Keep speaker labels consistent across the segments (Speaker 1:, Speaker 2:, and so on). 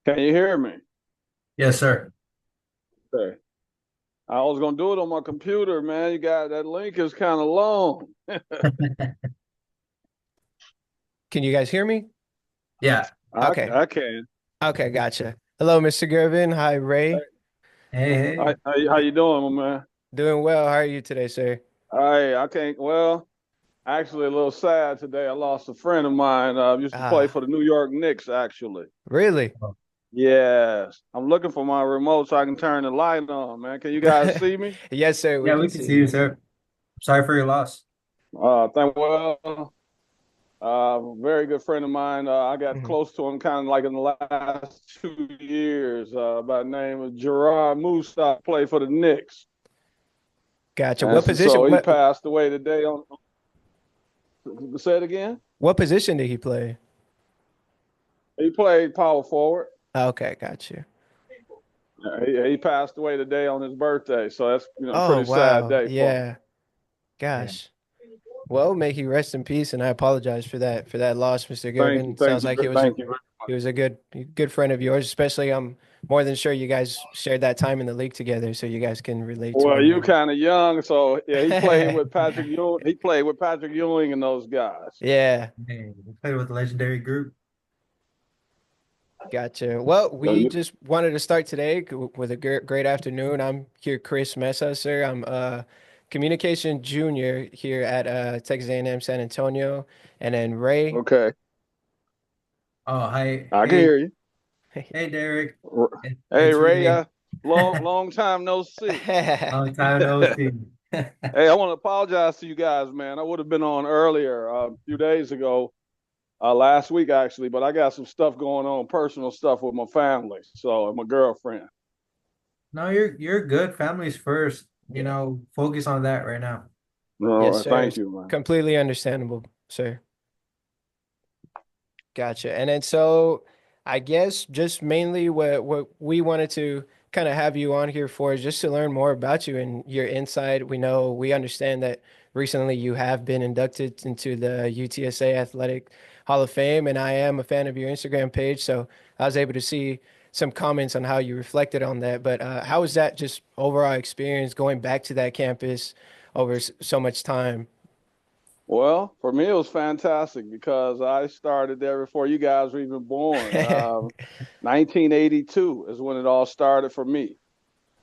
Speaker 1: Can you hear me?
Speaker 2: Yes, sir.
Speaker 1: Okay. I was gonna do it on my computer, man. You got that link is kind of long.
Speaker 2: Can you guys hear me?
Speaker 1: Yeah. I
Speaker 2: Okay.
Speaker 1: I can.
Speaker 2: Okay, gotcha. Hello, Mr. Gervin. Hi, Ray.
Speaker 3: Hey, hey.
Speaker 1: How you doing, my man?
Speaker 2: Doing well. How are you today, sir?
Speaker 1: I can't. Well, actually, a little sad today. I lost a friend of mine. Used to play
Speaker 2: Ah,
Speaker 1: for the New York Knicks, actually.
Speaker 2: really?
Speaker 3: Oh,
Speaker 1: Yes. I'm looking for my remote so I can turn the light on, man. Can you guys see me?
Speaker 2: Yes, sir. We
Speaker 3: yeah,
Speaker 2: can
Speaker 3: we can
Speaker 2: see
Speaker 3: see you,
Speaker 2: you.
Speaker 3: sir. Sorry for your loss.
Speaker 1: Thank well. Very good friend of mine. I got
Speaker 2: Mhm.
Speaker 1: close to him kind of like in the last 2 years. By the name of Gerard Moose, played for the Knicks,
Speaker 2: Gotcha.
Speaker 1: and
Speaker 2: What
Speaker 1: so
Speaker 2: position?
Speaker 1: he
Speaker 2: What
Speaker 1: passed away today. On say it again.
Speaker 2: what position did he play?
Speaker 1: He played power forward.
Speaker 2: Okay, gotcha.
Speaker 1: He passed away today on his birthday, so that's
Speaker 2: Oh,
Speaker 1: pretty sad
Speaker 2: wow.
Speaker 1: day for him.
Speaker 2: Yeah.
Speaker 3: Yeah.
Speaker 2: Gosh. Well, may he rest in peace, and I apologize for that loss, Mr. Gervin. Sounds like
Speaker 1: Thank you very
Speaker 2: he
Speaker 1: much.
Speaker 2: was a good friend of yours, especially I'm more than sure you guys shared that time in the league together, so you guys can relate to
Speaker 1: Well,
Speaker 2: one
Speaker 1: you
Speaker 2: another.
Speaker 1: kind of young, so yeah, he played with Patrick Ewing. He played with Patrick Ewing and those guys.
Speaker 2: Yeah,
Speaker 3: Hey, we played with a legendary group.
Speaker 2: gotcha. Well,
Speaker 1: So
Speaker 2: we just wanted to start today with a great afternoon. I'm here, Chris Mesa, sir. I'm communication junior here at Texas A&M San Antonio, and then Ray.
Speaker 1: okay,
Speaker 3: Oh, hi.
Speaker 1: I can
Speaker 3: Hey,
Speaker 1: hear you.
Speaker 3: hey, Derrick.
Speaker 1: Hey
Speaker 3: It's
Speaker 1: Ray,
Speaker 3: Ray.
Speaker 1: long time no see.
Speaker 3: Long time no see.
Speaker 1: Hey, I want to apologize to you guys, man. I would have been on earlier, a few days ago, last week actually, but I got some stuff going on, personal stuff with my family, so and my girlfriend.
Speaker 3: No, you're good. Family's first. Focus on that right now.
Speaker 1: All
Speaker 2: Yes,
Speaker 1: right,
Speaker 2: sir.
Speaker 1: thank
Speaker 2: It's
Speaker 1: you, man.
Speaker 2: completely understandable, sir. Gotcha. And then so I guess just mainly what we wanted to kind of have you on here for is just to learn more about you and your insight. We understand that recently you have been inducted into the UTSA Athletic Hall of Fame, and I am a fan of your Instagram page, so I was able to see some comments on how you reflected on that. But how was that just overall experience going back to that campus over so much time?
Speaker 1: Well, for me, it was fantastic because I started there before you guys were even born. 1982 is when it all started for me.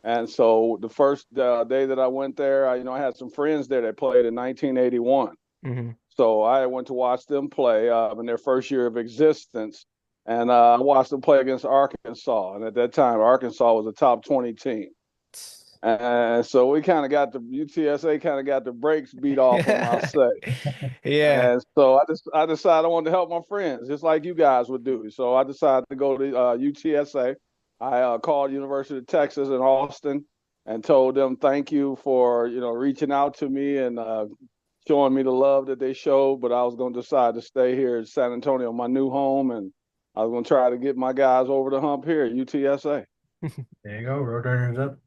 Speaker 1: And so the first day that I went there, I had some friends there that played in 1981.
Speaker 2: Hmm.
Speaker 1: So I went to watch them play in their first year of existence. And I watched them play against Arkansas. And at that time, Arkansas was a top 20 team. And so we kind of got the UTSA kind of got the brakes beat off them, I'll say.
Speaker 2: Yeah.
Speaker 1: And so I decided I wanted to help my friends, just like you guys would do. So I decided to go to UTSA. I called University of Texas in Austin and told them thank you for reaching out to me and showing me the love that they showed. But I was going to decide to stay here in San Antonio, my new home, and I was going to try to get my guys over the hump here at UTSA.
Speaker 3: There you go. Roadrunners up.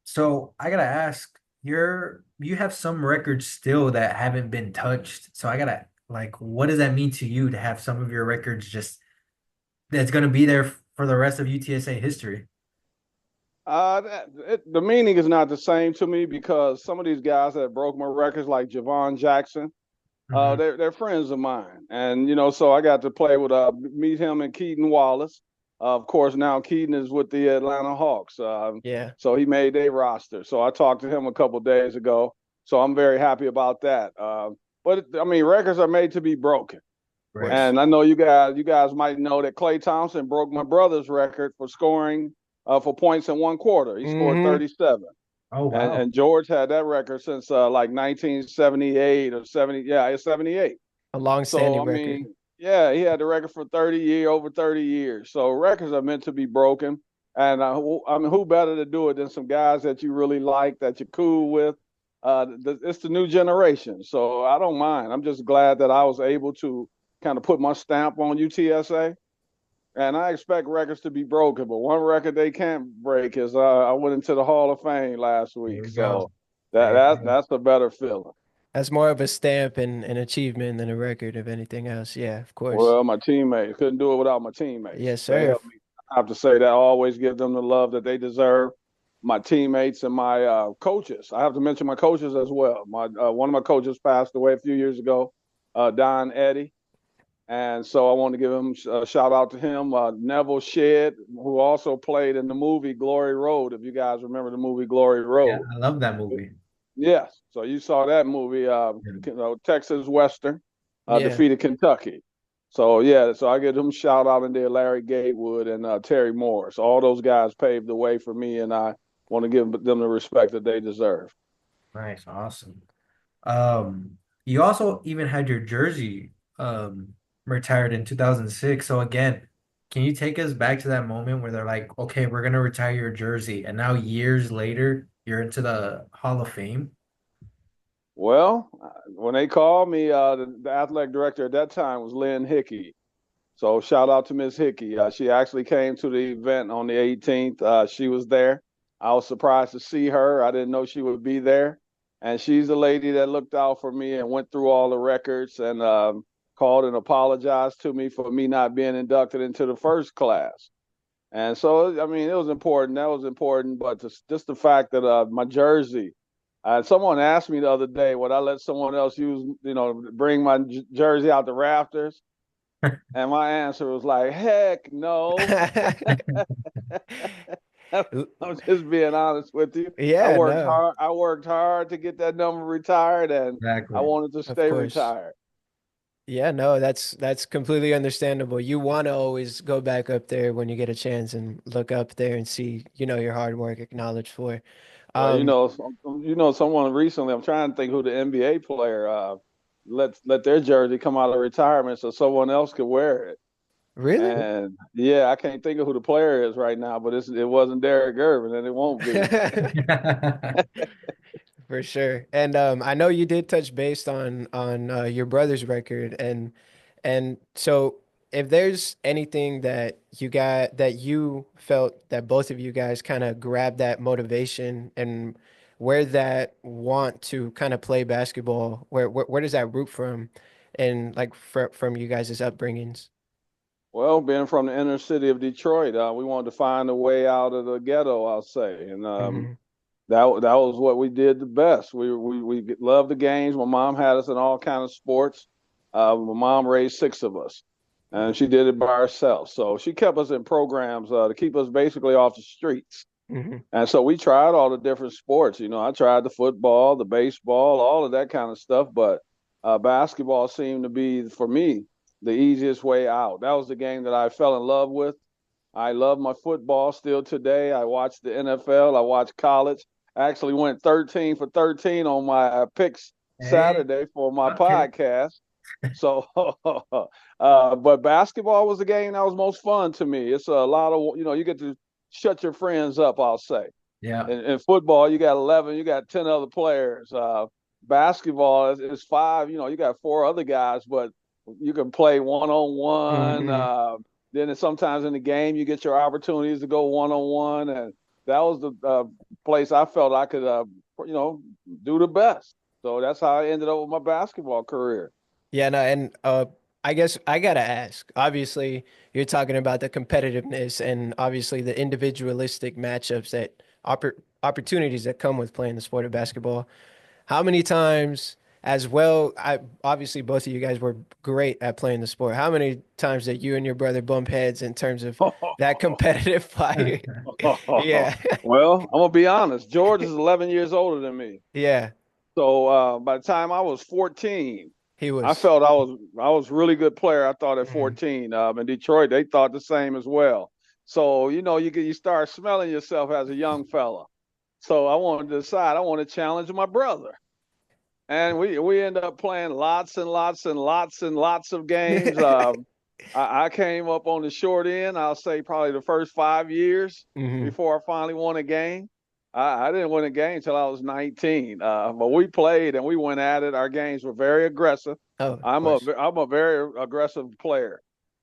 Speaker 3: So I gotta ask, you have some records still that haven't been touched. So I gotta like, what does that mean to you to have some of your records just that's gonna be there for the rest of UTSA history?
Speaker 1: The meaning is not the same to me because some of these guys that broke my records, like Javon Jackson,
Speaker 3: Hmm.
Speaker 1: they're friends of mine, and so I got to play with meet him and Keaton Wallace. Of course, now Keaton is with the Atlanta Hawks,
Speaker 2: Yeah.
Speaker 1: so he made a roster. So I talked to him a couple of days ago, so I'm very happy about that. But I mean, records are made to be broken,
Speaker 2: Of
Speaker 3: Right.
Speaker 2: course.
Speaker 1: and I know you guys might know that Klay Thompson broke my brother's record for scoring for points in one quarter. He scored
Speaker 2: Hmm.
Speaker 1: 37.
Speaker 3: Oh
Speaker 1: And
Speaker 3: wow.
Speaker 1: George had that record since like 1978 or 70. Yeah, it's 78.
Speaker 2: A
Speaker 1: So
Speaker 2: long-standing
Speaker 1: I
Speaker 2: record.
Speaker 1: mean, yeah, he had the record for 30 years. So records are meant to be broken. And I mean, who better to do it than some guys that you really like, that you're cool with? It's the new generation. So I don't mind. I'm just glad that I was able to kind of put my stamp on UTSA. And I expect records to be broken, but one record they can't break is I went into the Hall of Fame last
Speaker 3: There
Speaker 1: week,
Speaker 3: you go.
Speaker 1: so that
Speaker 3: There you
Speaker 1: that
Speaker 3: go.
Speaker 1: that's a better feeling.
Speaker 2: That's more of a stamp and an achievement than a record of anything else. Yeah, of course.
Speaker 1: Well, my teammates couldn't do it without my teammates.
Speaker 2: Yes,
Speaker 1: They
Speaker 2: sir.
Speaker 1: helped me. I have to say that I always give them the love that they deserve. My teammates and my coaches. I have to mention my coaches as well. My one of my coaches passed away a few years ago, Don Eddy, and so I want to give him a shout out to him. Neville Shedd, who also played in the movie Glory Road. If you guys remember the movie Glory
Speaker 3: Yeah,
Speaker 1: Road,
Speaker 3: I love that movie.
Speaker 1: yes. So you saw that movie,
Speaker 3: Yeah.
Speaker 1: Texas Western,
Speaker 2: Yeah.
Speaker 1: defeated Kentucky. So yeah, so I give them a shout out in there, Larry Gatewood and Terry Morris. All those guys paved the way for me, and I want to give them the respect that they deserve.
Speaker 3: Nice, awesome. You also even had your jersey retired in 2006. So again, can you take us back to that moment where they're like, okay, we're gonna retire your jersey, and now years later, you're into the Hall of Fame?
Speaker 1: Well, when they called me, the athletic director at that time was Lynn Hickey. So shout out to Miss Hickey. She actually came to the event on the 18th. She was there. I was surprised to see her. I didn't know she would be there. And she's the lady that looked out for me and went through all the records and called and apologized to me for me not being inducted into the first class. And so, I mean, it was important. That was important. But just the fact that my jersey, someone asked me the other day, would I let someone else use, bring my jersey out the rafters? And my answer was like, heck no. I'm just being honest with you. I
Speaker 2: Yeah,
Speaker 1: worked
Speaker 2: no,
Speaker 1: hard. I worked hard to get that number retired, and I
Speaker 3: Exactly.
Speaker 1: wanted to
Speaker 2: of
Speaker 1: stay
Speaker 2: course.
Speaker 1: retired.
Speaker 2: Yeah, no, that's completely understandable. You want to always go back up there when you get a chance and look up there and see, your hard work acknowledged for.
Speaker 1: Well,
Speaker 2: Um,
Speaker 1: someone recently. I'm trying to think who the NBA player let their jersey come out of retirement so someone else could wear it.
Speaker 2: really?
Speaker 1: And yeah, I can't think of who the player is right now, but it wasn't Derrick Gervin, and it won't be.
Speaker 2: For sure. And I know you did touch base on your brother's record and so if there's anything that you got that you felt that both of you guys kind of grabbed that motivation and where that want to kind of play basketball, where does that root from and like from you guys' upbringings?
Speaker 1: Well, being from the inner city of Detroit, we wanted to find a way out of the ghetto, I'll say, and
Speaker 2: Hmm.
Speaker 1: that was what we did the best. We loved the games. My mom had us in all kind of sports. My mom raised six of us, and she did it by herself. So she kept us in programs to keep us basically off the streets.
Speaker 2: Hmm.
Speaker 1: And so we tried all the different sports. I tried the football, the baseball, all of that kind of stuff. But basketball seemed to be, for me, the easiest way out. That was the game that I fell in love with. I love my football still today. I watch the NFL. I watch college. I actually went 13 for 13 on my picks
Speaker 3: Hey,
Speaker 1: Saturday for my
Speaker 3: okay.
Speaker 1: podcast. So, but basketball was the game that was most fun to me. It's a lot of, you get to shut your friends up, I'll say.
Speaker 3: Yeah.
Speaker 1: In football, you got 11, you got 10 other players. Basketball is five, you got four other guys, but you can play one on one.
Speaker 2: Hmm.
Speaker 1: Then sometimes in the game, you get your opportunities to go one on one. And that was the place I felt I could, you know, do the best. So that's how I ended up with my basketball career.
Speaker 2: Yeah, no, and I guess I gotta ask. Obviously, you're talking about the competitiveness and obviously the individualistic matchups that opportunities that come with playing the sport of basketball. How many times, as well, I obviously both of you guys were great at playing the sport. How many times that you and your brother bump heads in terms of that competitive fire? Yeah.
Speaker 1: Well, I'm gonna be honest. George is 11 years older than me.
Speaker 2: Yeah,
Speaker 1: So by the time I was 14,
Speaker 2: he
Speaker 1: I
Speaker 2: was.
Speaker 1: felt I was a really good player. I thought at
Speaker 2: Mhm.
Speaker 1: 14 in Detroit, they thought the same as well. So you start smelling yourself as a young fella. So I wanted to decide I want to challenge my brother, and we end up playing lots and lots and lots and lots of games. I came up on the short end. I'll say probably the first 5 years
Speaker 2: Hmm.
Speaker 1: before I finally won a game. I didn't win a game until I was 19. But we played and we went at it. Our games were very aggressive.
Speaker 2: Oh, of
Speaker 1: I'm a
Speaker 2: course.
Speaker 1: I'm a very aggressive player,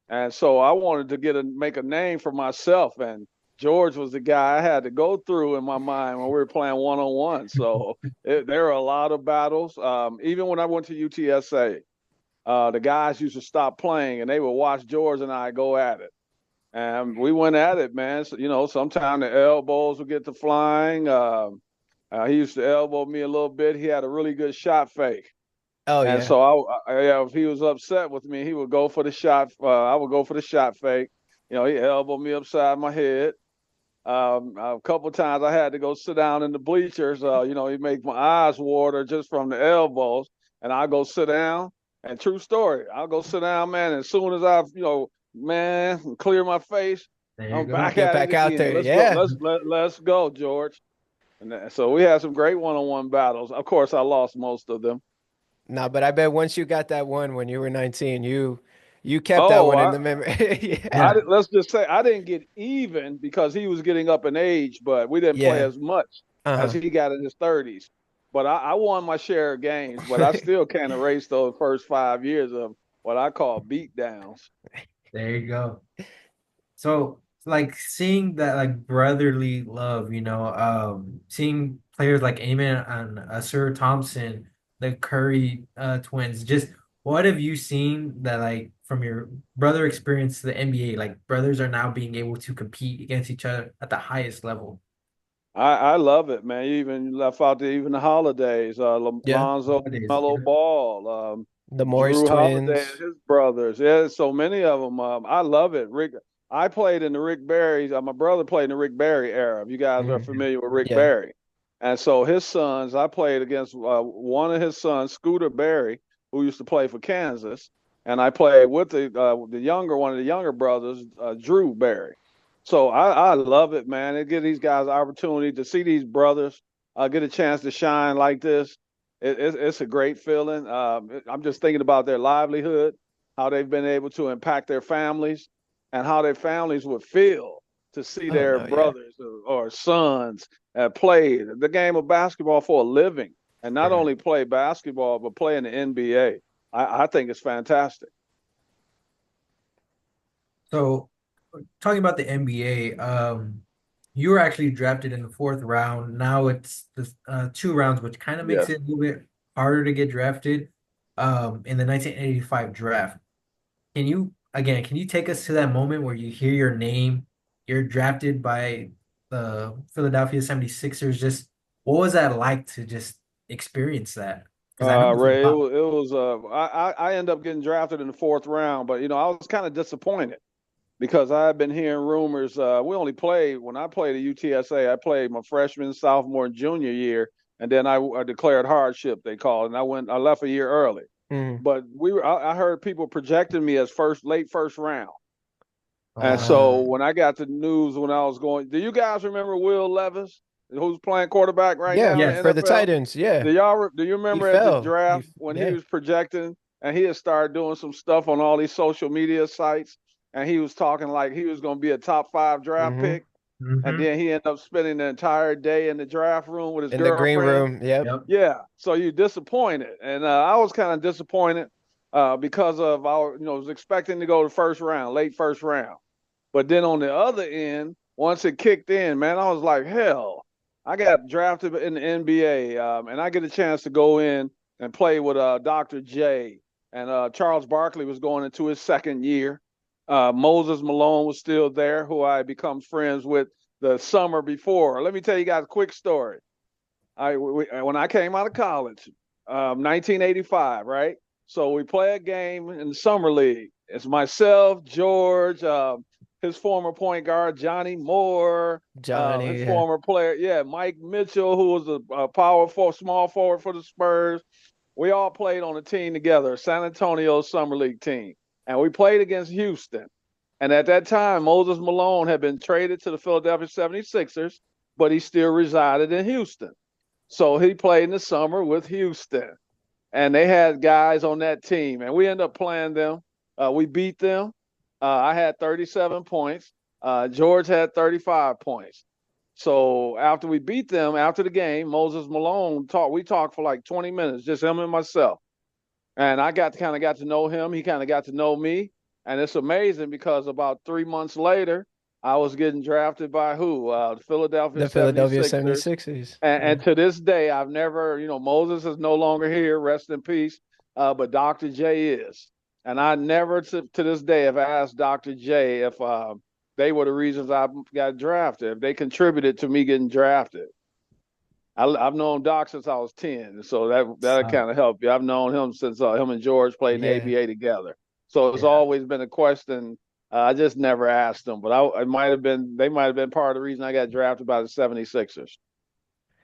Speaker 1: and so I wanted to make a name for myself. And George was the guy I had to go through in my mind when we were playing one-on-one. So there are a lot of battles. Even when I went to UTSA, the guys used to stop playing and they would watch George and I go at it. And we went at it, man. So, sometimes the elbows would get to flying. He used to elbow me a little bit. He had a really good shot fake.
Speaker 2: Oh
Speaker 1: And
Speaker 2: yeah.
Speaker 1: so if he was upset with me, he would go for the shot. I would go for the shot fake. He elbowed me upside my head. A couple of times I had to go sit down in the bleachers. He make my eyes water just from the elbows, and I go sit down. And true story, I'll go sit down, man. And as soon as man, clear my face,
Speaker 3: There you
Speaker 1: I'm
Speaker 3: go.
Speaker 1: back
Speaker 2: Get
Speaker 1: at it
Speaker 2: back out
Speaker 1: again.
Speaker 2: there.
Speaker 1: Let's go.
Speaker 2: Yeah.
Speaker 1: Let's go, George. And so we had some great one-on-one battles. Of course, I lost most of them.
Speaker 2: No, but I bet once you got that one when you were 19, you kept that
Speaker 1: Oh,
Speaker 2: one in the memory. Yeah.
Speaker 3: Yeah.
Speaker 1: let's just say I didn't get even because he was getting up in age, but we didn't play
Speaker 2: Yeah.
Speaker 1: as much as
Speaker 2: Uh-huh.
Speaker 1: he got in his 30s. But I won my share of games, but I still can't erase those first 5 years of what I call beat downs.
Speaker 3: There you go. So like seeing that like brotherly love, seeing players like Amen and Sir Thompson, the Curry twins, just what have you seen that like from your brother experience to the NBA, like brothers are now being able to compete against each other at the highest level?
Speaker 1: I love it, man. You even left out even the holidays.
Speaker 2: Yeah.
Speaker 1: Lonzo
Speaker 3: Nowadays,
Speaker 1: Mellow
Speaker 3: yeah.
Speaker 1: Ball,
Speaker 2: The Morris
Speaker 1: Drew Holiday and
Speaker 2: twins.
Speaker 1: his brothers. Yeah, so many of them. I love it. I played in the Rick Barry. My brother played in the Rick Barry era. If you guys are
Speaker 2: Mhm.
Speaker 1: familiar with Rick
Speaker 2: Yeah.
Speaker 1: Barry, and so his sons, I played against one of his sons, Scooter Barry, who used to play for Kansas, and I played with one of the younger brothers, Drew Barry. So I love it, man. It gives these guys opportunity to see these brothers get a chance to shine like this. It's a great feeling. I'm just thinking about their livelihood, how they've been able to impact their families, and how their families would feel to see
Speaker 2: Oh
Speaker 1: their
Speaker 2: no, yeah.
Speaker 1: brothers or sons play the game of basketball for a living, and not
Speaker 3: Yeah.
Speaker 1: only play basketball but play in the NBA. I think it's fantastic.
Speaker 3: So talking about the NBA, you were actually drafted in the fourth round. Now it's the 2 rounds, which kind of makes
Speaker 1: Yes.
Speaker 3: it a little bit harder to get drafted in the 1985 draft. Can you take us to that moment where you hear your name, you're drafted by the Philadelphia 76ers? Just what was that like to just experience that? Because I know it's a
Speaker 1: Ray,
Speaker 3: lot.
Speaker 1: it was I ended up getting drafted in the fourth round, but I was kind of disappointed because I had been hearing rumors. We only played when I played at UTSA. I played my freshman, sophomore, and junior year, and then I declared hardship. They called, and I left a year early.
Speaker 2: Mhm.
Speaker 1: But I heard people projecting me as late first round, and so
Speaker 3: Um,
Speaker 1: when I got the news when I was going, do you guys remember Will Levis, who's playing quarterback right
Speaker 2: Yeah,
Speaker 1: now in the
Speaker 3: yes.
Speaker 2: for the
Speaker 1: NFL?
Speaker 2: Titans. Yeah.
Speaker 1: Do you
Speaker 2: He
Speaker 1: remember at the
Speaker 2: fell.
Speaker 1: draft when he
Speaker 2: Yeah.
Speaker 1: was projecting and he had started doing some stuff on all these social media sites and he was talking like he was going to be a top 5 draft
Speaker 2: Hmm.
Speaker 1: pick and
Speaker 3: Hmm.
Speaker 1: then he ended up spending the entire day in the draft room with his
Speaker 2: In the green
Speaker 1: girlfriend.
Speaker 2: room. Yep.
Speaker 3: Yep.
Speaker 1: Yeah, so you're disappointed, and I was kind of disappointed because of our was expecting to go to first round, late first round. But then on the other end, once it kicked in, man, I was like, hell, I got drafted in the NBA, and I get a chance to go in and play with Dr. J. And Charles Barkley was going into his second year. Moses Malone was still there, who I become friends with the summer before. Let me tell you guys a quick story. When I came out of college, 1985, right? So we play a game in the summer league. It's myself, George, his former point guard Johnny Moore, his
Speaker 2: Johnny. Yeah.
Speaker 1: former player, yeah, Mike Mitchell, who was a small forward for the Spurs. We all played on a team together, San Antonio Summer League team, and we played against Houston. And at that time, Moses Malone had been traded to the Philadelphia 76ers, but he still resided in Houston. So he played in the summer with Houston, and they had guys on that team, and we ended up playing them. We beat them. I had 37 points. George had 35 points. So after we beat them, after the game, Moses Malone talked. We talked for like 20 minutes, just him and myself. And I got to know him. He kind of got to know me. And it's amazing because about 3 months later, I was getting drafted by who? The Philadelphia
Speaker 2: The Philadelphia
Speaker 1: 76ers.
Speaker 2: 76ers.
Speaker 1: And
Speaker 2: Yeah.
Speaker 1: to this day, I've never, Moses is no longer here, rest in peace. But Dr. J is. And I never to this day have asked Dr. J if they were the reasons I got drafted, if they contributed to me getting drafted. I've known Doc since I was 10, so that
Speaker 3: Uh,
Speaker 1: kind of helped you. I've known him since him and George played in the
Speaker 2: Yeah.
Speaker 1: ABA together. So it's
Speaker 3: yeah,
Speaker 1: always been a question. I just never asked them, but they might have been part of the reason I got drafted by the 76ers.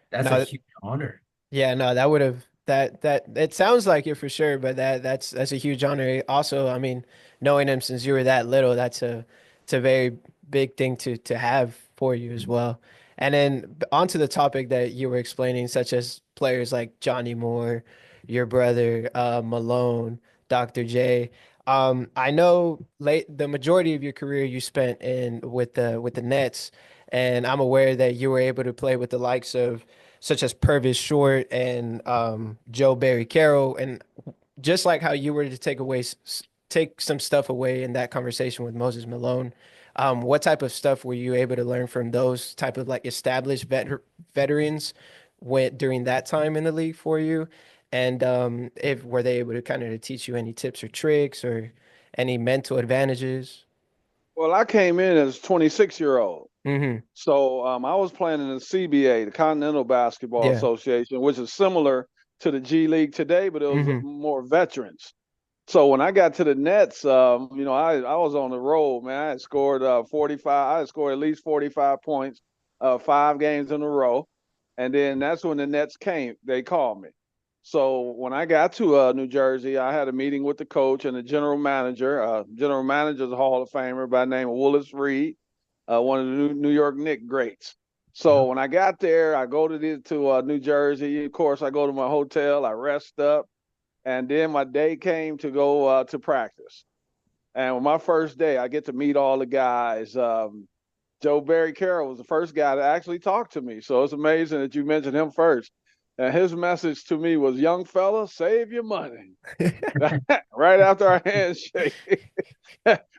Speaker 3: that's a
Speaker 2: No,
Speaker 3: huge honor.
Speaker 2: yeah, no, that would have that it sounds like it for sure, but that's a huge honor. Also, I mean, knowing him since you were that little, it's a very big thing to have for you as well. And then onto the topic that you were explaining, such as players like Johnny Moore, your brother, Malone, Dr. J. I know the majority of your career you spent in with the Nets, and I'm aware that you were able to play with the likes of such as Purvis Short and Joe Barry Carroll. And just like how you were to take some stuff away in that conversation with Moses Malone, what type of stuff were you able to learn from those type of like established veterans went during that time in the league for you? And if were they able to kind of teach you any tips or tricks or any mental advantages?
Speaker 1: Well, I came in as a 26-year-old.
Speaker 2: Mm-hmm.
Speaker 1: So I was playing in the CBA, the Continental Basketball
Speaker 2: Yeah.
Speaker 1: Association, which is similar to the G League today, but it was
Speaker 2: Mm-hmm.
Speaker 1: more veterans. So when I got to the Nets, I was on the road, man. I had scored 45. I had scored at least 45 points, 5 games in a row, and then that's when the Nets came. They called me. So when I got to New Jersey, I had a meeting with the coach and the general manager. General manager is a Hall of Famer by the name of Willis Reed, one of the New York Knicks greats.
Speaker 3: Yeah.
Speaker 1: So when I got there, I go to New Jersey. Of course, I go to my hotel. I rest up. And then my day came to go to practice. And on my first day, I get to meet all the guys. Joe Barry Carroll was the first guy to actually talk to me. So it's amazing that you mentioned him first. And his message to me was, young fella, save your money. Right after our handshake.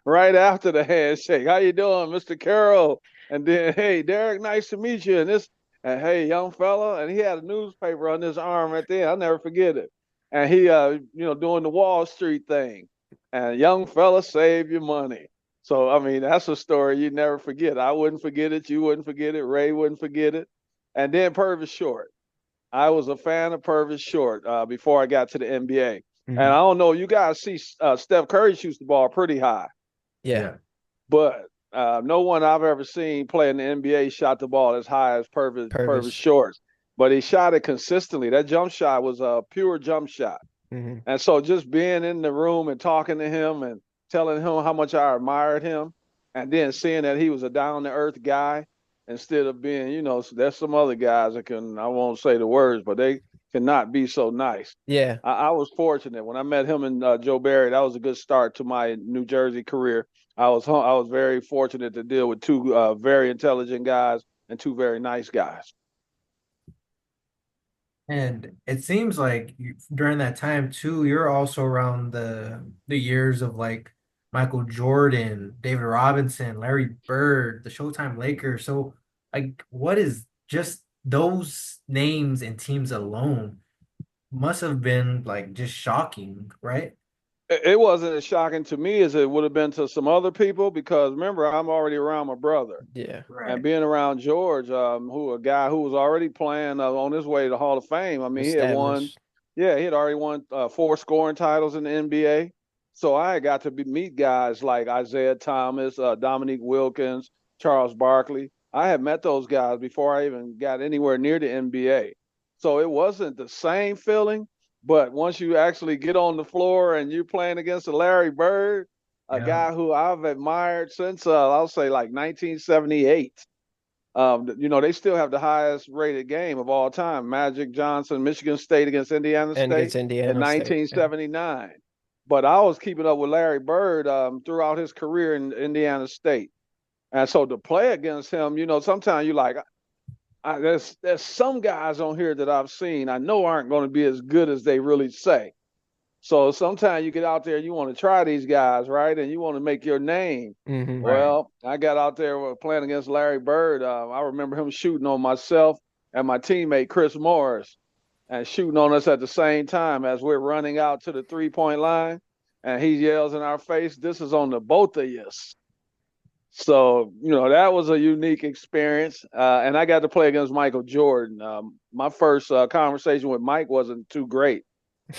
Speaker 1: Right after the handshake. How you doing, Mr. Carroll? And then, hey, Derrick, nice to meet you. And hey, young fella. And he had a newspaper on his arm right there. I'll never forget it. And he, doing the Wall Street thing. And young fella, save your money. So, I mean, that's a story you never forget. I wouldn't forget it. You wouldn't forget it. Ray wouldn't forget it. And then Purvis Short. I was a fan of Purvis Short before I got to the NBA. And I
Speaker 2: Hmm.
Speaker 1: don't know, you guys see Steph Curry shoots the ball pretty high,
Speaker 2: Yeah.
Speaker 3: Yeah.
Speaker 1: but no one I've ever seen play in the NBA shot the ball as high as Purvis
Speaker 2: Purvis.
Speaker 1: Short. But he shot it consistently. That jump shot was a pure jump shot.
Speaker 2: Hmm.
Speaker 1: And so just being in the room and talking to him and telling him how much I admired him, and then seeing that he was a down to earth guy instead of being, there's some other guys that I won't say the words, but they cannot be so nice.
Speaker 2: Yeah.
Speaker 1: I was fortunate when I met him and Joe Barry. That was a good start to my New Jersey career. I was very fortunate to deal with two very intelligent guys and two very nice guys.
Speaker 3: And it seems like during that time too, you're also around the years of like Michael Jordan, David Robinson, Larry Bird, the Showtime Lakers. So like what is just those names and teams alone must have been like just shocking, right?
Speaker 1: It wasn't as shocking to me as it would have been to some other people because remember, I'm already around my brother.
Speaker 2: Yeah.
Speaker 1: And
Speaker 3: Right.
Speaker 1: being around George, a guy who was already playing on his way to Hall of Fame. I mean,
Speaker 2: Established.
Speaker 1: he had already won 4 scoring titles in the NBA. So I got to meet guys like Isaiah Thomas, Dominique Wilkins, Charles Barkley. I had met those guys before I even got anywhere near the NBA. So it wasn't the same feeling, but once you actually get on the floor and you're playing against a Larry Bird, a
Speaker 3: Yeah.
Speaker 1: guy who I've admired since I'll say like 1978. They still have the highest rated game of all time. Magic Johnson, Michigan State against Indiana
Speaker 2: And
Speaker 1: State
Speaker 2: against
Speaker 1: in
Speaker 2: Indiana State. Yeah.
Speaker 1: 1979. But I was keeping up with Larry Bird throughout his career in Indiana State. And so to play against him, sometimes you like, there's some guys on here that I've seen I know aren't going to be as good as they really say. So sometimes you get out there, you want to try these guys, right? And you want to make your name.
Speaker 2: Hmm.
Speaker 3: Right.
Speaker 1: Well, I got out there playing against Larry Bird. I remember him shooting on myself and my teammate Chris Morris, and shooting on us at the same time as we're running out to the 3-point line. And he yells in our face, "This is on the both of us." So, that was a unique experience. And I got to play against Michael Jordan. My first conversation with Mike wasn't too great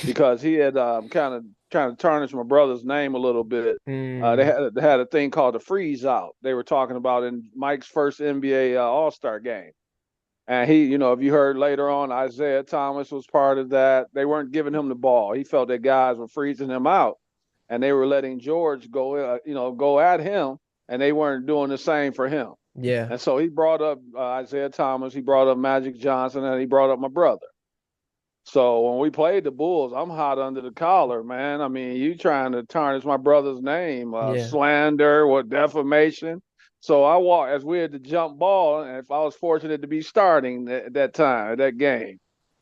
Speaker 1: because he had kind of trying to tarnish my brother's name a little bit.
Speaker 2: Mm,
Speaker 1: They had a thing called the freeze out. They were talking about in Mike's first NBA All-Star game. And he, if you heard later on, Isaiah Thomas was part of that. They weren't giving him the ball. He felt that guys were freezing him out, and they were letting George go, go at him, and they weren't doing the same for him.
Speaker 2: yeah.
Speaker 1: And so he brought up Isaiah Thomas, he brought up Magic Johnson, and he brought up my brother. So when we played the Bulls, I'm hot under the collar, man. I mean, you trying to tarnish my brother's name,
Speaker 2: Yeah.
Speaker 1: slander, what defamation. So I walked as we had to jump ball, and if I was fortunate to be starting at that time, at that game.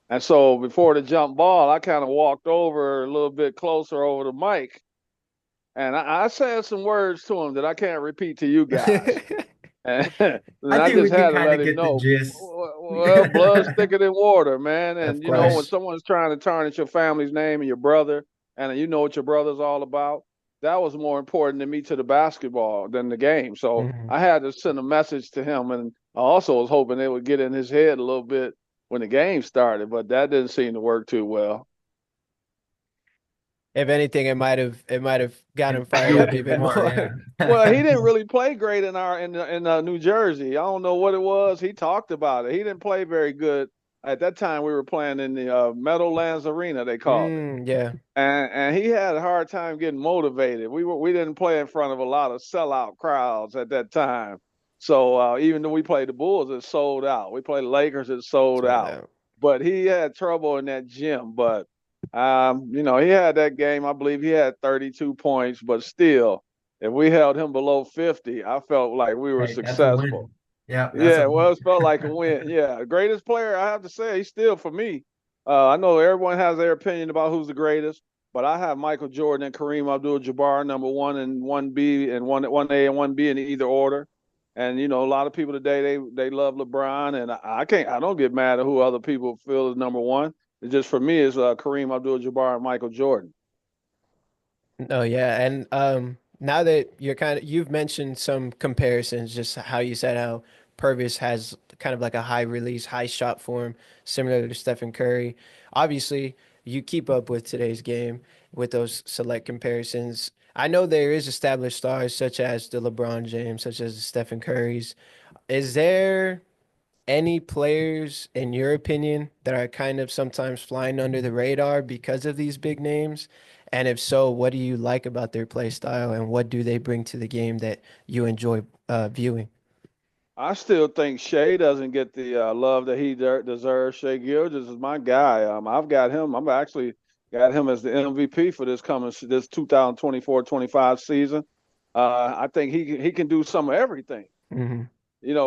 Speaker 1: And so before the jump ball, I kind of walked over a little bit closer over the mic, and I said some words to him that I can't repeat to you guys. And
Speaker 3: I
Speaker 1: I
Speaker 3: think we
Speaker 1: just
Speaker 3: can
Speaker 1: had to
Speaker 3: kind
Speaker 1: let
Speaker 3: of
Speaker 1: him
Speaker 3: get the
Speaker 1: know.
Speaker 3: gist.
Speaker 1: Well, blood's thicker than water, man.
Speaker 2: Of
Speaker 1: And when
Speaker 2: course.
Speaker 1: someone's trying to tarnish your family's name and your brother, and you know what your brother's all about, that was more important to me to the basketball than the game. So
Speaker 2: Hmm.
Speaker 1: I had to send a message to him, and I also was hoping it would get in his head a little bit when the game started, but that didn't seem to work too well.
Speaker 2: If anything, it might have gotten
Speaker 3: It
Speaker 2: him fired
Speaker 3: fueled
Speaker 2: up
Speaker 3: it
Speaker 2: even
Speaker 3: more,
Speaker 2: more.
Speaker 1: Well, he
Speaker 3: yeah.
Speaker 1: didn't really play great in New Jersey. I don't know what it was. He talked about it. He didn't play very good at that time. We were playing in the Meadowlands Arena, they called it,
Speaker 2: Yeah.
Speaker 1: and he had a hard time getting motivated. We didn't play in front of a lot of sellout crowds at that time. So even though we played the Bulls, it sold out. We played the Lakers, it sold
Speaker 2: So
Speaker 1: out.
Speaker 2: that.
Speaker 1: But he had trouble in that gym. But he had that game. I believe he had 32 points, but still, if we held him below 50, I felt like we were
Speaker 3: Hey, that's a
Speaker 1: successful.
Speaker 3: win. Yeah, that's a
Speaker 1: Yeah, well,
Speaker 3: win.
Speaker 1: it felt like a win. Yeah, greatest player, I have to say, he's still for me. I know everyone has their opinion about who's the greatest, but I have Michael Jordan and Kareem Abdul-Jabbar number one and one B and one A and one B in either order. And a lot of people today they love LeBron, and I don't get mad at who other people feel is number one. It's just for me, it's Kareem Abdul-Jabbar and Michael Jordan.
Speaker 2: Oh yeah, and now that you've mentioned some comparisons, just how you said how Purvis has kind of like a high release, high shot form, similar to Stephen Curry. Obviously, you keep up with today's game with those select comparisons. I know there is established stars such as the LeBron James, such as the Stephen Currys. Is there any players, in your opinion, that are kind of sometimes flying under the radar because of these big names? And if so, what do you like about their play style and what do they bring to the game that you enjoy viewing?
Speaker 1: I still think Shea doesn't get the love that he deserves. Shea Gilgeous is my guy. I've got him. I'm actually got him as the MVP for this 2024-25 season. I think he can do some of everything.
Speaker 2: Hmm.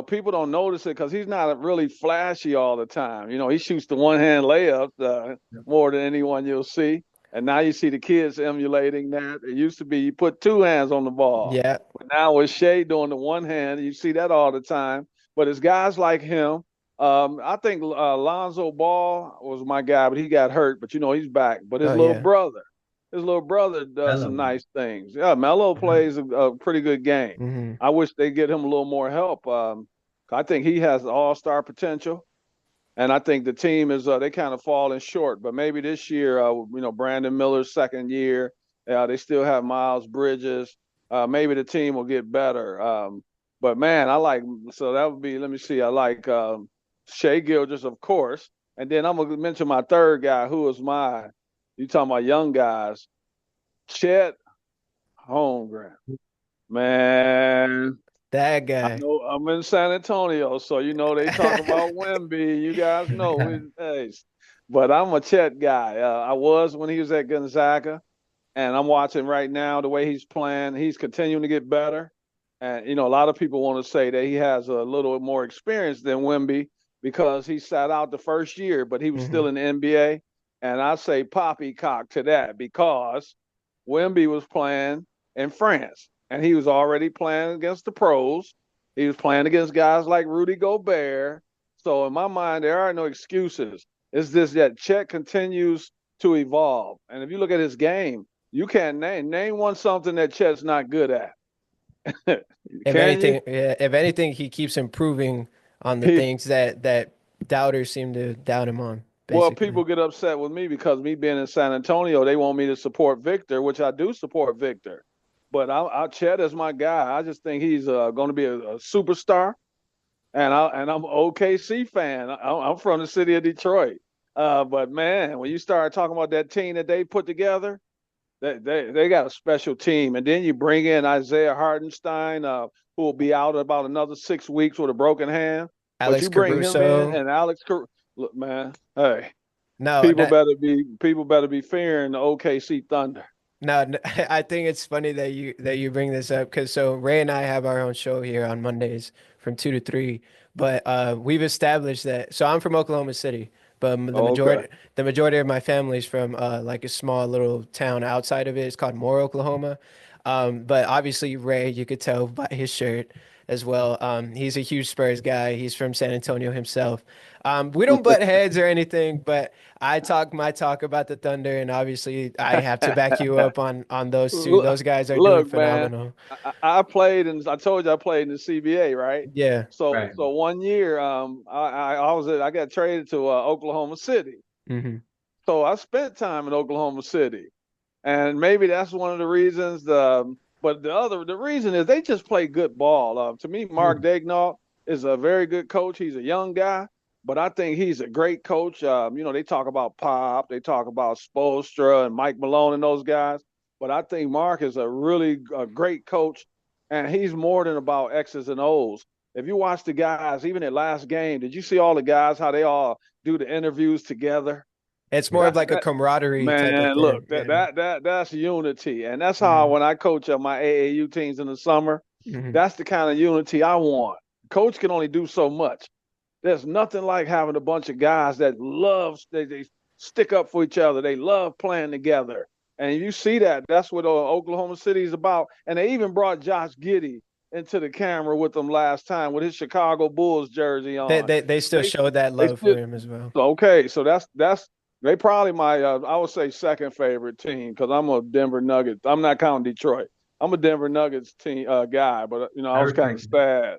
Speaker 1: People don't notice it because he's not really flashy all the time. He shoots the one hand layup more than anyone you'll see. And now you see the kids emulating that. It used to be you put two hands on the ball.
Speaker 2: Yeah.
Speaker 1: But now with Shea doing the one hand, you see that all the time. But it's guys like him. I think Lonzo Ball was my guy, but he got hurt. But he's back. But
Speaker 2: Oh yeah.
Speaker 1: his little brother does some
Speaker 3: Mellow.
Speaker 1: nice things. Yeah, Melo
Speaker 3: Mhm.
Speaker 1: plays a pretty good game.
Speaker 2: Hmm.
Speaker 1: I wish they get him a little more help. I think he has all-star potential, and I think the team is they kind of falling short. But maybe this year, Brandon Miller's second year, they still have Miles Bridges. Maybe the team will get better. But man, I like so that would be. Let me see. I like Shea Gilgis, of course, and then I'm gonna mention my third guy, who is my. You talking about young guys? Chet Holmgren. Man,
Speaker 2: That
Speaker 1: I
Speaker 2: guy.
Speaker 1: know I'm in San Antonio, so they talk about Wemby. You guys know, hey, but I'm a Chet guy. I was when he was at Gonzaga, and I'm watching right now the way he's playing. He's continuing to get better, and a lot of people want to say that he has a little more experience than Wemby because he sat out the first year, but he was
Speaker 2: Hmm.
Speaker 1: still in the NBA. And I say poppycock to that because Wemby was playing in France and he was already playing against the pros. He was playing against guys like Rudy Gobert. So in my mind, there are no excuses. It's just that Chet continues to evolve. And if you look at his game, you can't name one something that Chet's not good at.
Speaker 2: If
Speaker 1: Can you?
Speaker 2: anything, yeah, if anything, he keeps improving on the
Speaker 1: He,
Speaker 2: things that doubters seem to doubt him on,
Speaker 1: well,
Speaker 2: basically.
Speaker 1: people get upset with me because me being in San Antonio, they want me to support Victor, which I do support Victor. But Chet is my guy. I just think he's going to be a superstar, and I'm an OKC fan. I'm from the city of Detroit. But man, when you start talking about that team that they put together, they got a special team. And then you bring in Isaiah Hartenstein, who will be out about another 6 weeks with a broken hand. But
Speaker 2: Alex
Speaker 1: you bring him in
Speaker 2: Caruso.
Speaker 1: and look, man, hey,
Speaker 2: No, no,
Speaker 1: people better be fearing the OKC Thunder.
Speaker 2: no, I think it's funny that you bring this up because so Ray and I have our own show here on Mondays from 2 to 3, but we've established that. So I'm from Oklahoma City, but
Speaker 1: Okay.
Speaker 2: the majority of my family is from like a small little town outside of it. It's called Moore, Oklahoma. But obviously Ray, you could tell by his shirt as well. He's a huge Spurs guy. He's from San Antonio himself. We don't butt heads or anything, but I talk my talk about the Thunder, and obviously I have to back you up on those two.
Speaker 1: Look,
Speaker 2: Those guys are doing
Speaker 1: look, man.
Speaker 2: phenomenal.
Speaker 1: I played and I told you I played in the CBA, right?
Speaker 2: Yeah.
Speaker 3: Right.
Speaker 1: So one year, I got traded to Oklahoma City.
Speaker 2: Hmm.
Speaker 1: So I spent time in Oklahoma City, and maybe that's one of the reasons. But the reason is they just play good ball. To me, Mark Daignault is a very good coach. He's a young guy, but I think he's a great coach. They talk about Pop, they talk about Spoelstra and Mike Malone and those guys, but I think Mark is a great coach, and he's more than about X's and O's. If you watch the guys, even at last game, did you see all the guys how they all do the interviews together?
Speaker 2: It's more of
Speaker 1: That
Speaker 2: like a
Speaker 1: that
Speaker 2: camaraderie type of
Speaker 1: Man,
Speaker 2: thing.
Speaker 1: look,
Speaker 2: Yeah.
Speaker 1: that's unity, and that's how
Speaker 2: Hmm.
Speaker 1: when I coach my AAU teams in the summer,
Speaker 2: Hmm.
Speaker 1: that's the kind of unity I want. Coach can only do so much. There's nothing like having a bunch of guys that they stick up for each other. They love playing together, and you see that. That's what Oklahoma City is about. And they even brought Josh Giddey into the camera with them last time with his Chicago Bulls jersey on.
Speaker 2: They still
Speaker 1: They
Speaker 2: show that
Speaker 1: they
Speaker 2: love
Speaker 1: still
Speaker 2: for him as well.
Speaker 1: Okay, so that's they probably my I would say second favorite team because I'm a Denver Nuggets. I'm not counting Detroit. I'm a Denver Nuggets team guy, but
Speaker 3: I
Speaker 1: I was kind of
Speaker 3: respect it.
Speaker 1: sad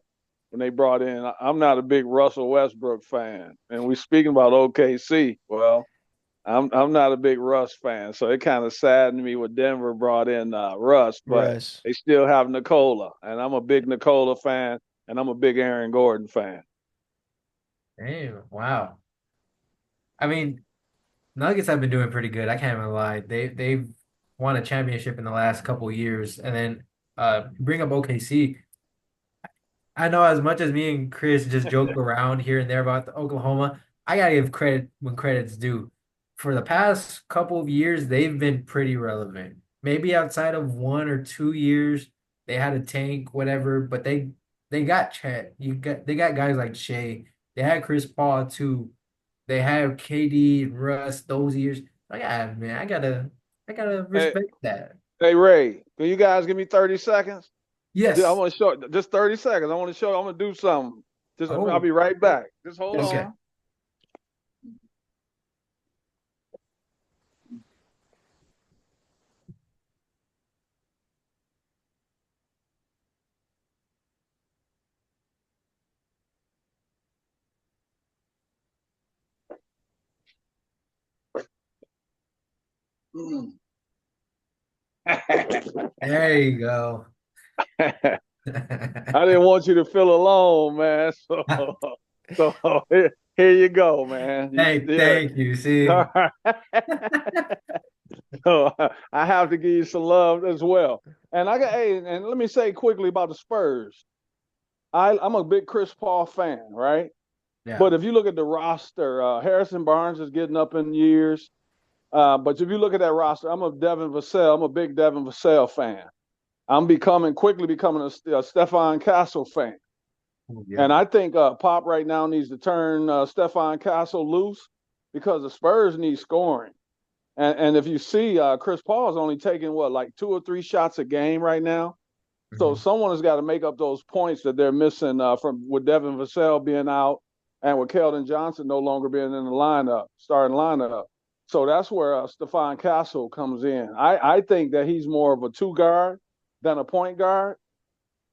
Speaker 1: when they brought in. I'm not a big Russell Westbrook fan, and we speaking about OKC. Well, I'm not a big Russ fan, so it kind of saddened me when Denver brought in Russ, but
Speaker 2: Russ.
Speaker 1: they still have Nikola, and I'm a big Nikola fan, and I'm a big Aaron Gordon fan.
Speaker 3: Damn, wow. I mean, Nuggets have been doing pretty good. I can't even lie. They've won a championship in the last couple of years, and then bring up OKC. I know as much as me and Chris just joke around here and there about the Oklahoma, I gotta give credit when credit's due. For the past couple of years, they've been pretty relevant. Maybe outside of 1 or 2 years, they had a tank, whatever, but they got Chet. They got guys like Shea. They had Chris Paul too. They have KD and Russ those years. Like, yeah, man, I gotta
Speaker 1: Hey,
Speaker 3: respect that.
Speaker 1: hey Ray, can you guys give me 30 seconds? I
Speaker 3: Yes.
Speaker 1: want to show just 30 seconds. I want to show. I'm gonna do something. I'll
Speaker 3: Oh,
Speaker 1: be right back. Just hold
Speaker 2: Yes,
Speaker 3: okay.
Speaker 2: sir.
Speaker 1: on.
Speaker 3: There you go.
Speaker 1: I didn't want you to feel alone, man. So here you go, man. You
Speaker 3: Hey,
Speaker 1: still
Speaker 3: thank you. See,
Speaker 1: all right. So I have to give you some love as well. And and let me say quickly about the Spurs. I'm a big Chris Paul fan, right?
Speaker 3: yeah.
Speaker 1: But if you look at the roster, Harrison Barnes is getting up in years. But if you look at that roster, I'm a big Devin Vassell fan. Quickly becoming a Stefan Castle fan.
Speaker 3: Oh, yeah.
Speaker 1: And I think Pop right now needs to turn Stefan Castle loose because the Spurs need scoring. And if you see, Chris Paul is only taking what, like 2 or 3 shots a game right now. So
Speaker 3: Mhm.
Speaker 1: someone has got to make up those points that they're missing from with Devin Vassell being out and with Keldon Johnson no longer being in the lineup, starting lineup. So that's where Stephon Castle comes in. I think that he's more of a two guard than a point guard.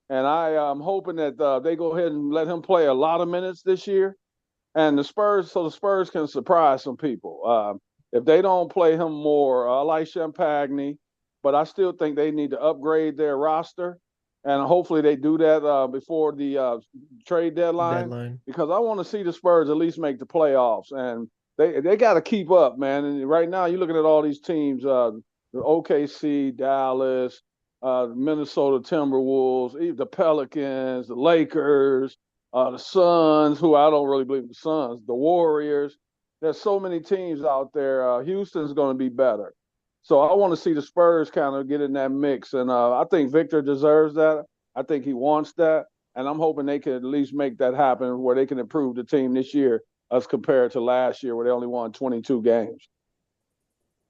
Speaker 1: And I am hoping that they go ahead and let him play a lot of minutes this year. And the Spurs can surprise some people. If they don't play him more, I like Champagne, but I still think they need to upgrade their roster. And hopefully they do that before the trade deadline,
Speaker 2: Deadline.
Speaker 1: because I want to see the Spurs at least make the playoffs. And they got to keep up, man. And right now you're looking at all these teams, the OKC, Dallas, Minnesota Timberwolves, the Pelicans, the Lakers, the Suns, who I don't really believe in the Suns, the Warriors. There's so many teams out there. Houston's going to be better. So I want to see the Spurs kind of get in that mix. And I think Victor deserves that. I think he wants that. And I'm hoping they can at least make that happen where they can improve the team this year as compared to last year where they only won 22 games.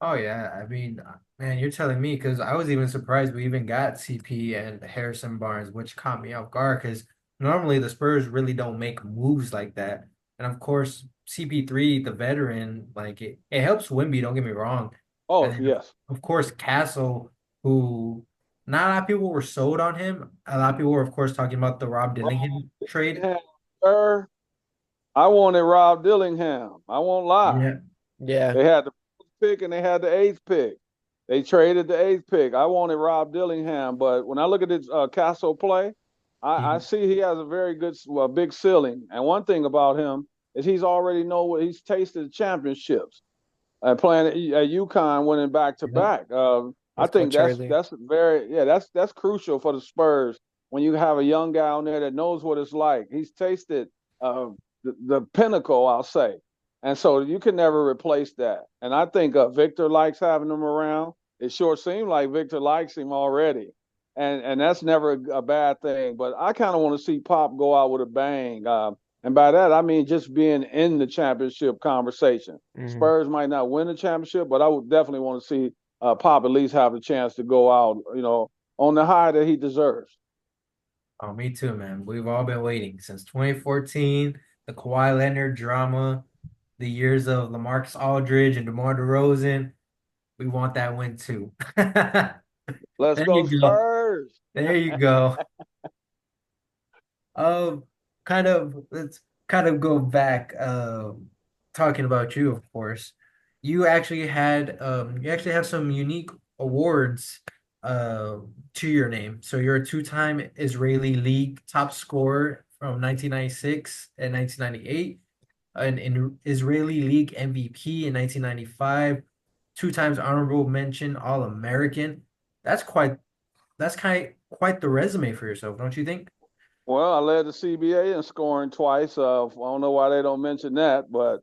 Speaker 3: Oh yeah, I mean, man, you're telling me because I was even surprised we even got CP and Harrison Barnes, which caught me off guard because normally the Spurs really don't make moves like that. And of course, CP3, the veteran, like it helps Wimby, don't get me wrong. And
Speaker 1: Oh,
Speaker 3: then
Speaker 1: yes.
Speaker 3: of course Castle, who not a lot of people were sold on him. A lot of people were, of course, talking about the Rob
Speaker 1: Rob
Speaker 3: Dillingham trade.
Speaker 1: Dillingham, sir. I wanted Rob Dillingham. I won't lie.
Speaker 3: Yeah.
Speaker 2: Yeah.
Speaker 1: They had the pick and they had the eighth pick. They traded the eighth pick. I wanted Rob Dillingham, but when I look at this Castle play, I
Speaker 3: Mhm.
Speaker 1: see he has a very good, big ceiling. And one thing about him is he's already know what he's tasted championships and playing at UConn, winning back to
Speaker 3: Yep.
Speaker 1: back. I
Speaker 2: With
Speaker 1: think
Speaker 2: Coach Hurley.
Speaker 1: that's very that's crucial for the Spurs when you have a young guy on there that knows what it's like. He's tasted uh, the pinnacle, I'll say, and so you can never replace that. And I think Victor likes having him around. It sure seemed like Victor likes him already, and that's never a bad thing. But I kind of want to see Pop go out with a bang. And by that, I mean just being in the championship conversation.
Speaker 2: Hmm.
Speaker 1: Spurs might not win the championship, but I would definitely want to see Pop at least have a chance to go out, on the high that he deserves.
Speaker 3: Oh, me too, man. We've all been waiting since 2014, the Kawhi Leonard drama, the years of LaMarcus Aldridge and DeMar DeRozan. We want that win too.
Speaker 1: Let's
Speaker 3: There
Speaker 1: go
Speaker 3: you go.
Speaker 1: Spurs.
Speaker 3: There you go. Um, let's kind of go back. Talking about you, of course. You actually have some unique awards uh to your name. So you're a two-time Israeli League top scorer from 1996 and 1998, an Israeli League MVP in 1995, two times honorable mention All-American. That's quite quite the resume for yourself, don't you think?
Speaker 1: Well, I led the CBA in scoring twice. I don't know why they don't mention that, but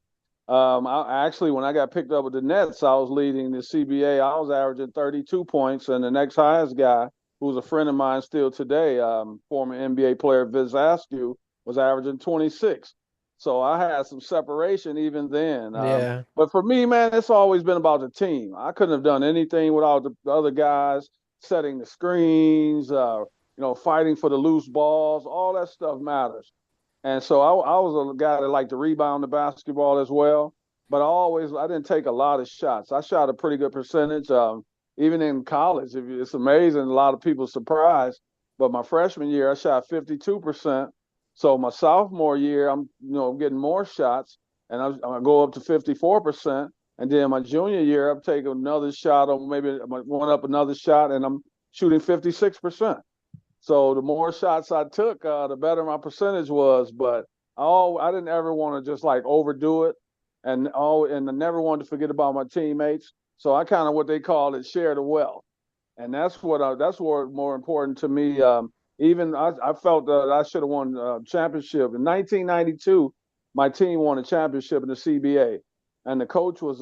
Speaker 1: I actually, when I got picked up with the Nets, I was leading the CBA. I was averaging 32 points, and the next highest guy, who's a friend of mine still today, former NBA player Viz Askew, was averaging 26. So I had some separation even then.
Speaker 2: Yeah.
Speaker 1: But for me, man, it's always been about the team. I couldn't have done anything without the other guys setting the screens, fighting for the loose balls. All that stuff matters. And so I was a guy that liked to rebound the basketball as well. But I didn't take a lot of shots. I shot a pretty good percentage. Even in college, it's amazing. A lot of people surprised. But my freshman year, I shot 52%. So my sophomore year, I'm getting more shots, and I go up to 54%. And then my junior year, I'm taking another shot, or maybe one up another shot, and I'm shooting 56%. So the more shots I took, the better my percentage was. But I didn't ever want to just like overdo it, and I never wanted to forget about my teammates. So I kind of what they call it share the wealth, and that's what more important to me. Even I felt that I should have won a championship in 1992. My team won a championship in the CBA, and the coach was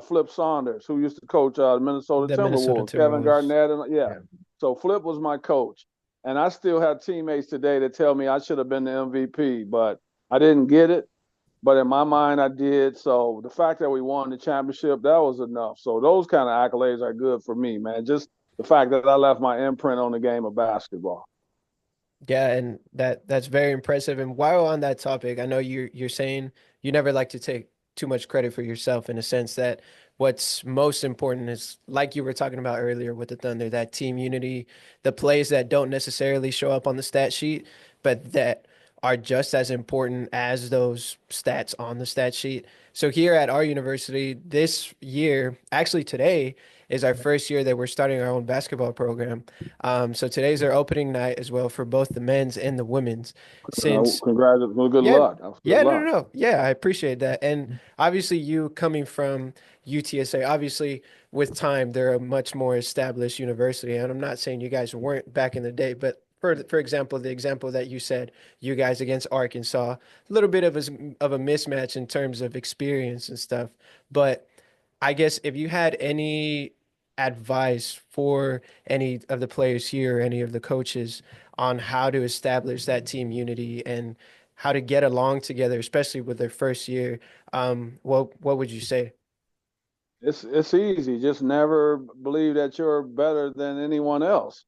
Speaker 1: Flip Saunders, who used to coach the Minnesota
Speaker 2: The Minnesota
Speaker 1: Timberwolves, Kevin
Speaker 2: Timberwolves.
Speaker 1: Garnett, and yeah.
Speaker 3: Yeah.
Speaker 1: So Flip was my coach, and I still have teammates today that tell me I should have been the MVP, but I didn't get it. but in my mind, I did. So the fact that we won the championship, that was enough. So those kind of accolades are good for me, man. Just the fact that I left my imprint on the game of basketball.
Speaker 2: Yeah, and that's very impressive. And while on that topic, I know you're saying you never like to take too much credit for yourself in a sense that what's most important is like you were talking about earlier with the Thunder, that team unity, the plays that don't necessarily show up on the stat sheet, but that are just as important as those stats on the stat sheet. So here at our university this year, actually today is our first year that we're starting our own basketball program. So today's our opening night as well for both the men's and the women's. Since
Speaker 1: Congratulations. Well, good
Speaker 2: yeah,
Speaker 1: luck. Good
Speaker 2: yeah, no, no,
Speaker 1: luck.
Speaker 2: no. Yeah, I appreciate that. And obviously, you coming from UTSA, obviously, with time, they're a much more established university. And I'm not saying you guys weren't back in the day, but for example, the example that you said, you guys against Arkansas, a little bit of a mismatch in terms of experience and stuff. But I guess if you had any advice for any of the players here, any of the coaches on how to establish that team unity and how to get along together, especially with their first year, what would you say?
Speaker 1: It's easy. Just never believe that you're better than anyone else.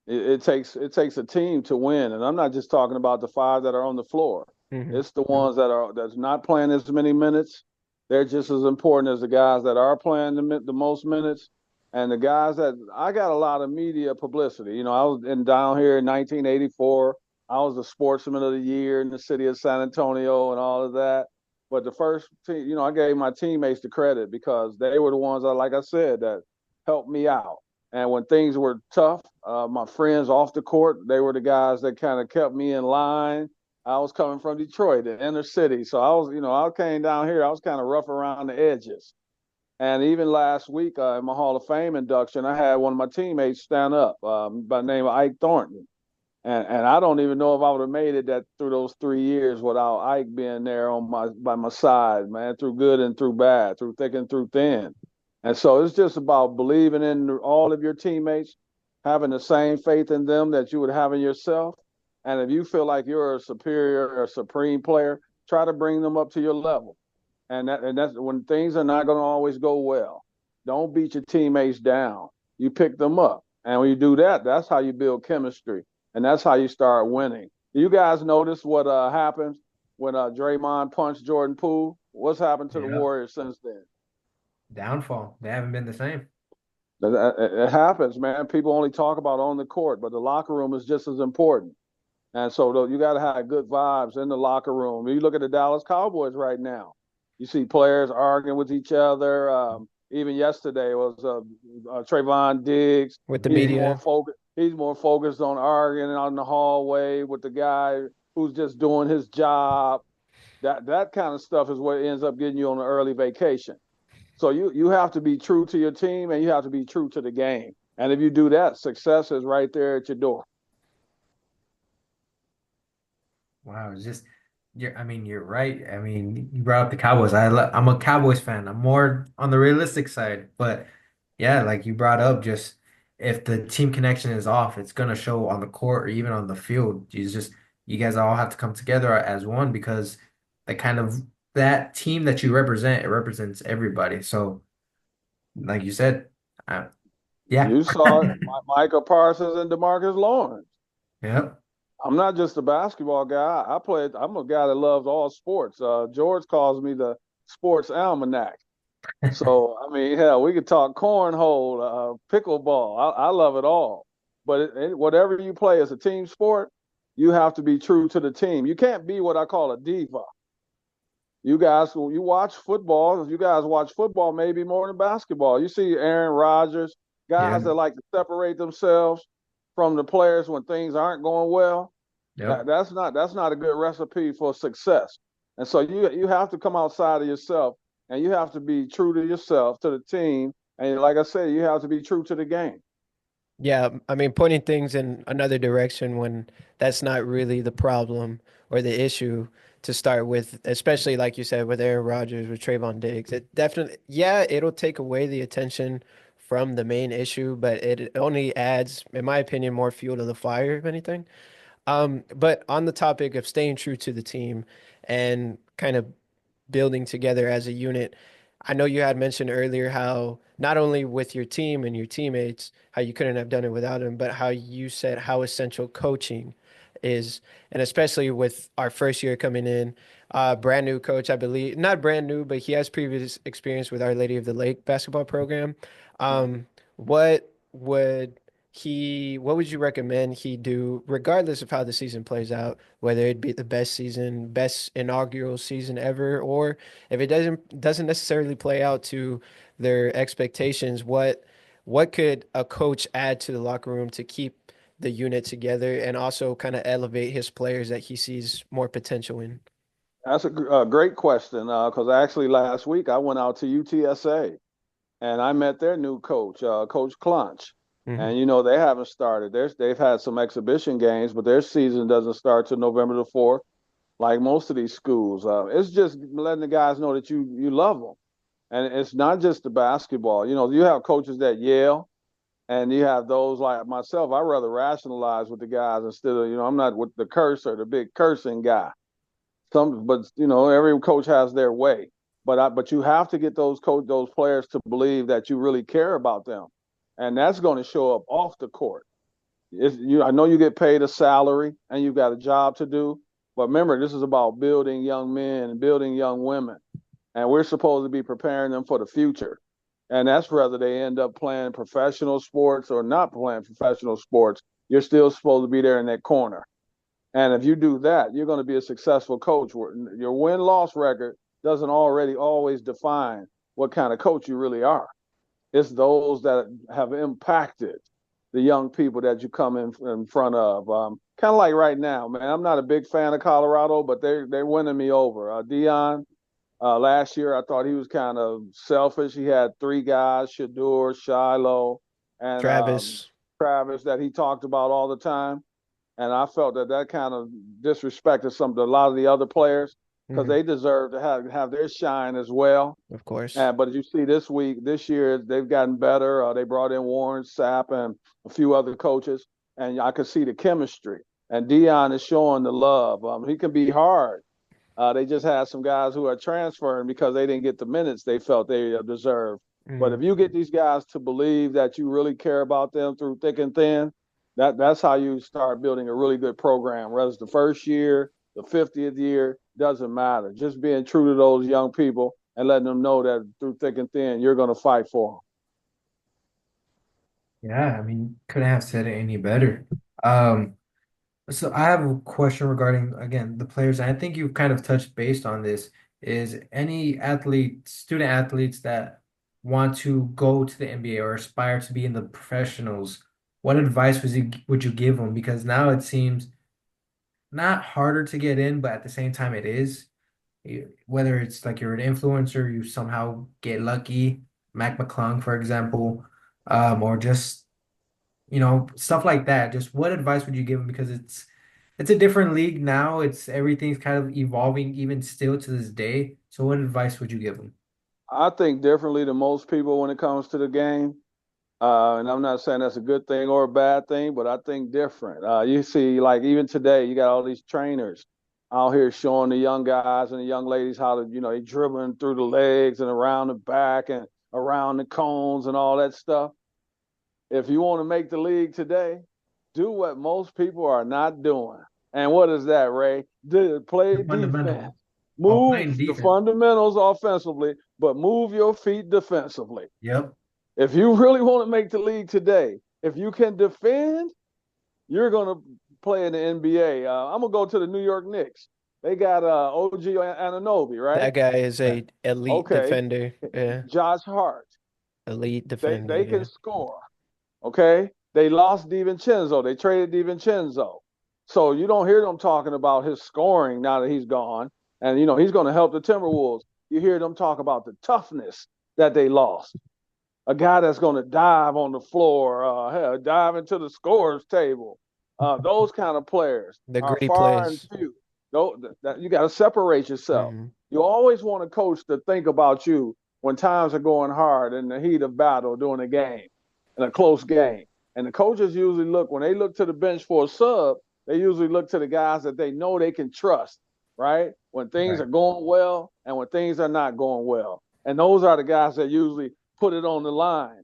Speaker 1: It takes a team to win, and I'm not just talking about the five that are on the floor.
Speaker 2: Hmm.
Speaker 1: It's the ones that's not playing as many minutes. They're just as important as the guys that are playing the most minutes, and the guys that I got a lot of media publicity. I was down here in 1984. I was the Sportsman of the Year in the city of San Antonio and all of that. But the first team, I gave my teammates the credit because they were the ones that, like I said, that helped me out. And when things were tough, my friends off the court, they were the guys that kind of kept me in line. I was coming from Detroit, the inner city. So I came down here, I was kind of rough around the edges. And even last week in my Hall of Fame induction, I had one of my teammates stand up by the name of Ike Thornton. And I don't even know if I would have made it that through those 3 years without Ike being there by my side, man, through good and through bad, through thick and through thin. And so it's just about believing in all of your teammates, having the same faith in them that you would have in yourself. And if you feel like you're a superior or supreme player, try to bring them up to your level. And that's when things are not going to always go well. Don't beat your teammates down. You pick them up. And when you do that, that's how you build chemistry. And that's how you start winning. Do you guys notice what happens when Draymond punched Jordan Poole? What's happened to the
Speaker 3: Yeah.
Speaker 1: Warriors since then?
Speaker 3: Downfall. They haven't been the same.
Speaker 1: It happens, man. People only talk about on the court, but the locker room is just as important. And so you got to have good vibes in the locker room. You look at the Dallas Cowboys right now. You see players arguing with each other. Even yesterday was Trayvon Diggs.
Speaker 2: With the
Speaker 1: He's more
Speaker 2: media?
Speaker 1: focused. He's more focused on arguing out in the hallway with the guy who's just doing his job. That kind of stuff is what ends up getting you on an early vacation. So you have to be true to your team and you have to be true to the game. And if you do that, success is right there at your door.
Speaker 3: Wow, it's just I mean, you're right. I mean, you brought up the Cowboys. I'm a Cowboys fan. I'm more on the realistic side, but yeah, like you brought up, just if the team connection is off, it's gonna show on the court or even on the field. You guys all have to come together as one because the kind of that team that you represent, it represents everybody. So, like you said, uh, yeah,
Speaker 1: You saw it, Michael Parsons and DeMarcus Lawrence.
Speaker 3: yep,
Speaker 1: I'm not just a basketball guy. I'm a guy that loves all sports. George calls me the sports almanac. So I mean, hell, we could talk cornhole, pickleball. I love it all. But whatever you play as a team sport, you have to be true to the team. You can't be what I call a diva. You watch football. You guys watch football maybe more than basketball. You see Aaron Rodgers,
Speaker 3: yeah,
Speaker 1: guys that like to separate themselves from the players when things aren't going well.
Speaker 3: yep.
Speaker 1: That's not a good recipe for success. And so you have to come outside of yourself and you have to be true to yourself, to the team. And like I said, you have to be true to the game.
Speaker 2: Yeah, I mean, pointing things in another direction when that's not really the problem or the issue to start with, especially like you said with Aaron Rodgers, with Trayvon Diggs. It definitely, yeah, it'll take away the attention from the main issue, but it only adds, in my opinion, more fuel to the fire, if anything. But on the topic of staying true to the team and kind of building together as a unit. I know you had mentioned earlier how not only with your team and your teammates, how you couldn't have done it without them, but how you said how essential coaching is, and especially with our first year coming in, brand new coach, I believe, not brand new, but he has previous experience with Our Lady of the Lake basketball program. What would what would you recommend he do, regardless of how the season plays out, whether it be the best season, best inaugural season ever, or if it doesn't necessarily play out to their expectations, what could a coach add to the locker room to keep the unit together and also kind of elevate his players that he sees more potential in?
Speaker 1: That's a great question because actually last week I went out to UTSA and I met their new coach, Coach Clunch.
Speaker 2: Hmm.
Speaker 1: And they haven't started. They've had some exhibition games, but their season doesn't start till November the 4th, like most of these schools. It's just letting the guys know that you love them, and it's not just the basketball. You have coaches that yell, and you have those like myself. I rather rationalize with the guys instead of I'm not with the cursor, the big cursing guy. But every coach has their way. But you have to get those players to believe that you really care about them, and that's going to show up off the court. I know you get paid a salary and you've got a job to do, but remember this is about building young men and building young women, and we're supposed to be preparing them for the future. And that's whether they end up playing professional sports or not playing professional sports. You're still supposed to be there in that corner. And if you do that, you're going to be a successful coach. Your win-loss record doesn't already always define what kind of coach you really are. It's those that have impacted the young people that you come in front of. Kind of like right now, man. I'm not a big fan of Colorado, but they're winning me over. Dion, last year I thought he was kind of selfish. He had three guys, Shador, Shiloh, and
Speaker 2: Travis.
Speaker 1: Travis, that he talked about all the time. And I felt that kind of disrespected a lot of the other players because
Speaker 2: Hmm.
Speaker 1: they deserve to have their shine as well.
Speaker 2: Of course.
Speaker 1: But as you see this year, they've gotten better. They brought in Warren Sapp and a few other coaches, and I could see the chemistry. And Dion is showing the love. He can be hard. They just had some guys who are transferring because they didn't get the minutes they felt they deserved. But
Speaker 2: Hmm.
Speaker 1: if you get these guys to believe that you really care about them through thick and thin, that's how you start building a really good program. Whether it's the first year, the 50th year, doesn't matter. Just being true to those young people and letting them know that through thick and thin, you're going to fight for
Speaker 3: Yeah, I mean, couldn't have said it any better. Um, so I have a question regarding again the players, and I think you've kind of touched based on this. Is any student athletes that want to go to the NBA or aspire to be in the professionals, what advice would you give them? Because now it seems not harder to get in, but at the same time it is. Whether it's like you're an influencer, you somehow get lucky, Mac McClung, for example, or just stuff like that. Just what advice would you give them? Because it's a different league now. It's everything's kind of evolving even still to this day. So what advice would you give them?
Speaker 1: I think differently than most people when it comes to the game. And I'm not saying that's a good thing or a bad thing, but I think different. You see, like even today, you got all these trainers out here showing the young guys and the young ladies how to, they dribbling through the legs and around the back and around the cones and all that stuff. If you want to make the league today, do what most people are not doing. And what is that, Ray?
Speaker 3: The
Speaker 1: Play defense.
Speaker 3: fundamentals of
Speaker 1: Move
Speaker 3: playing
Speaker 1: the
Speaker 3: defense.
Speaker 1: fundamentals offensively, but move your feet defensively.
Speaker 3: Yep.
Speaker 1: If you really want to make the league today, if you can defend, you're going to play in the NBA. I'm going to go to the New York Knicks. They got OG Anunoby, right?
Speaker 2: That guy is
Speaker 3: Yeah.
Speaker 2: a elite
Speaker 1: Okay.
Speaker 2: defender. Yeah,
Speaker 1: Josh Hart.
Speaker 2: elite
Speaker 1: They
Speaker 2: defender.
Speaker 1: they can
Speaker 2: Yeah.
Speaker 1: score. Okay. They lost DiVincenzo. They traded DiVincenzo. So you don't hear them talking about his scoring now that he's gone. And he's going to help the Timberwolves. You hear them talk about the toughness that they lost. A guy that's going to dive on the floor, dive into the scorer's table. Those kind of players
Speaker 2: The
Speaker 1: are
Speaker 2: gritty
Speaker 1: far and
Speaker 2: plays.
Speaker 1: few. You got to separate yourself.
Speaker 2: Hmm.
Speaker 1: You always want a coach to think about you when times are going hard in the heat of battle during a game, in a close game. And the coaches usually when they look to the bench for a sub, they usually look to the guys that they know they can trust. right? When things
Speaker 3: Right.
Speaker 1: are going well and when things are not going well. And those are the guys that usually put it on the line.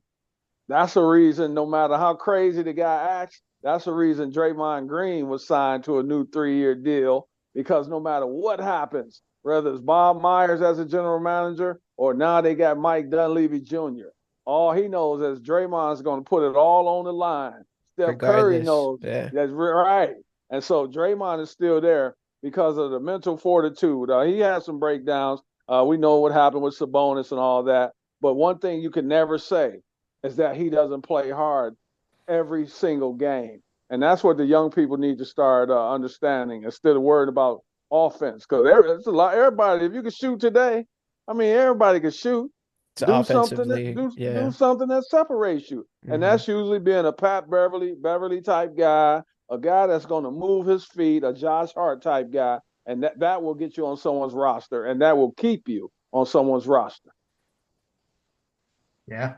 Speaker 1: That's the reason, no matter how crazy the guy acts, that's the reason Draymond Green was signed to a new 3-year deal because no matter what happens, whether it's Bob Myers as a general manager or now they got Mike Dunleavy Jr., all he knows is Draymond's going to put it all on the line. Steph Curry
Speaker 2: Regardless.
Speaker 1: knows
Speaker 2: Yeah.
Speaker 1: that's right. And so Draymond is still there because of the mental fortitude. He had some breakdowns. We know what happened with Sabonis and all that. But one thing you can never say is that he doesn't play hard every single game. And that's what the young people need to start understanding instead of worrying about offense. Because it's a lot. Everybody, if you can shoot today, I mean, everybody can shoot.
Speaker 2: To
Speaker 1: Do something that
Speaker 2: offensively.
Speaker 1: do
Speaker 2: Yeah.
Speaker 1: something that separates you, and
Speaker 2: Hmm.
Speaker 1: that's usually being a Pat Beverly type guy, a guy that's going to move his feet, a Josh Hart type guy, and that will get you on someone's roster, and that will keep you on someone's roster.
Speaker 3: Yeah.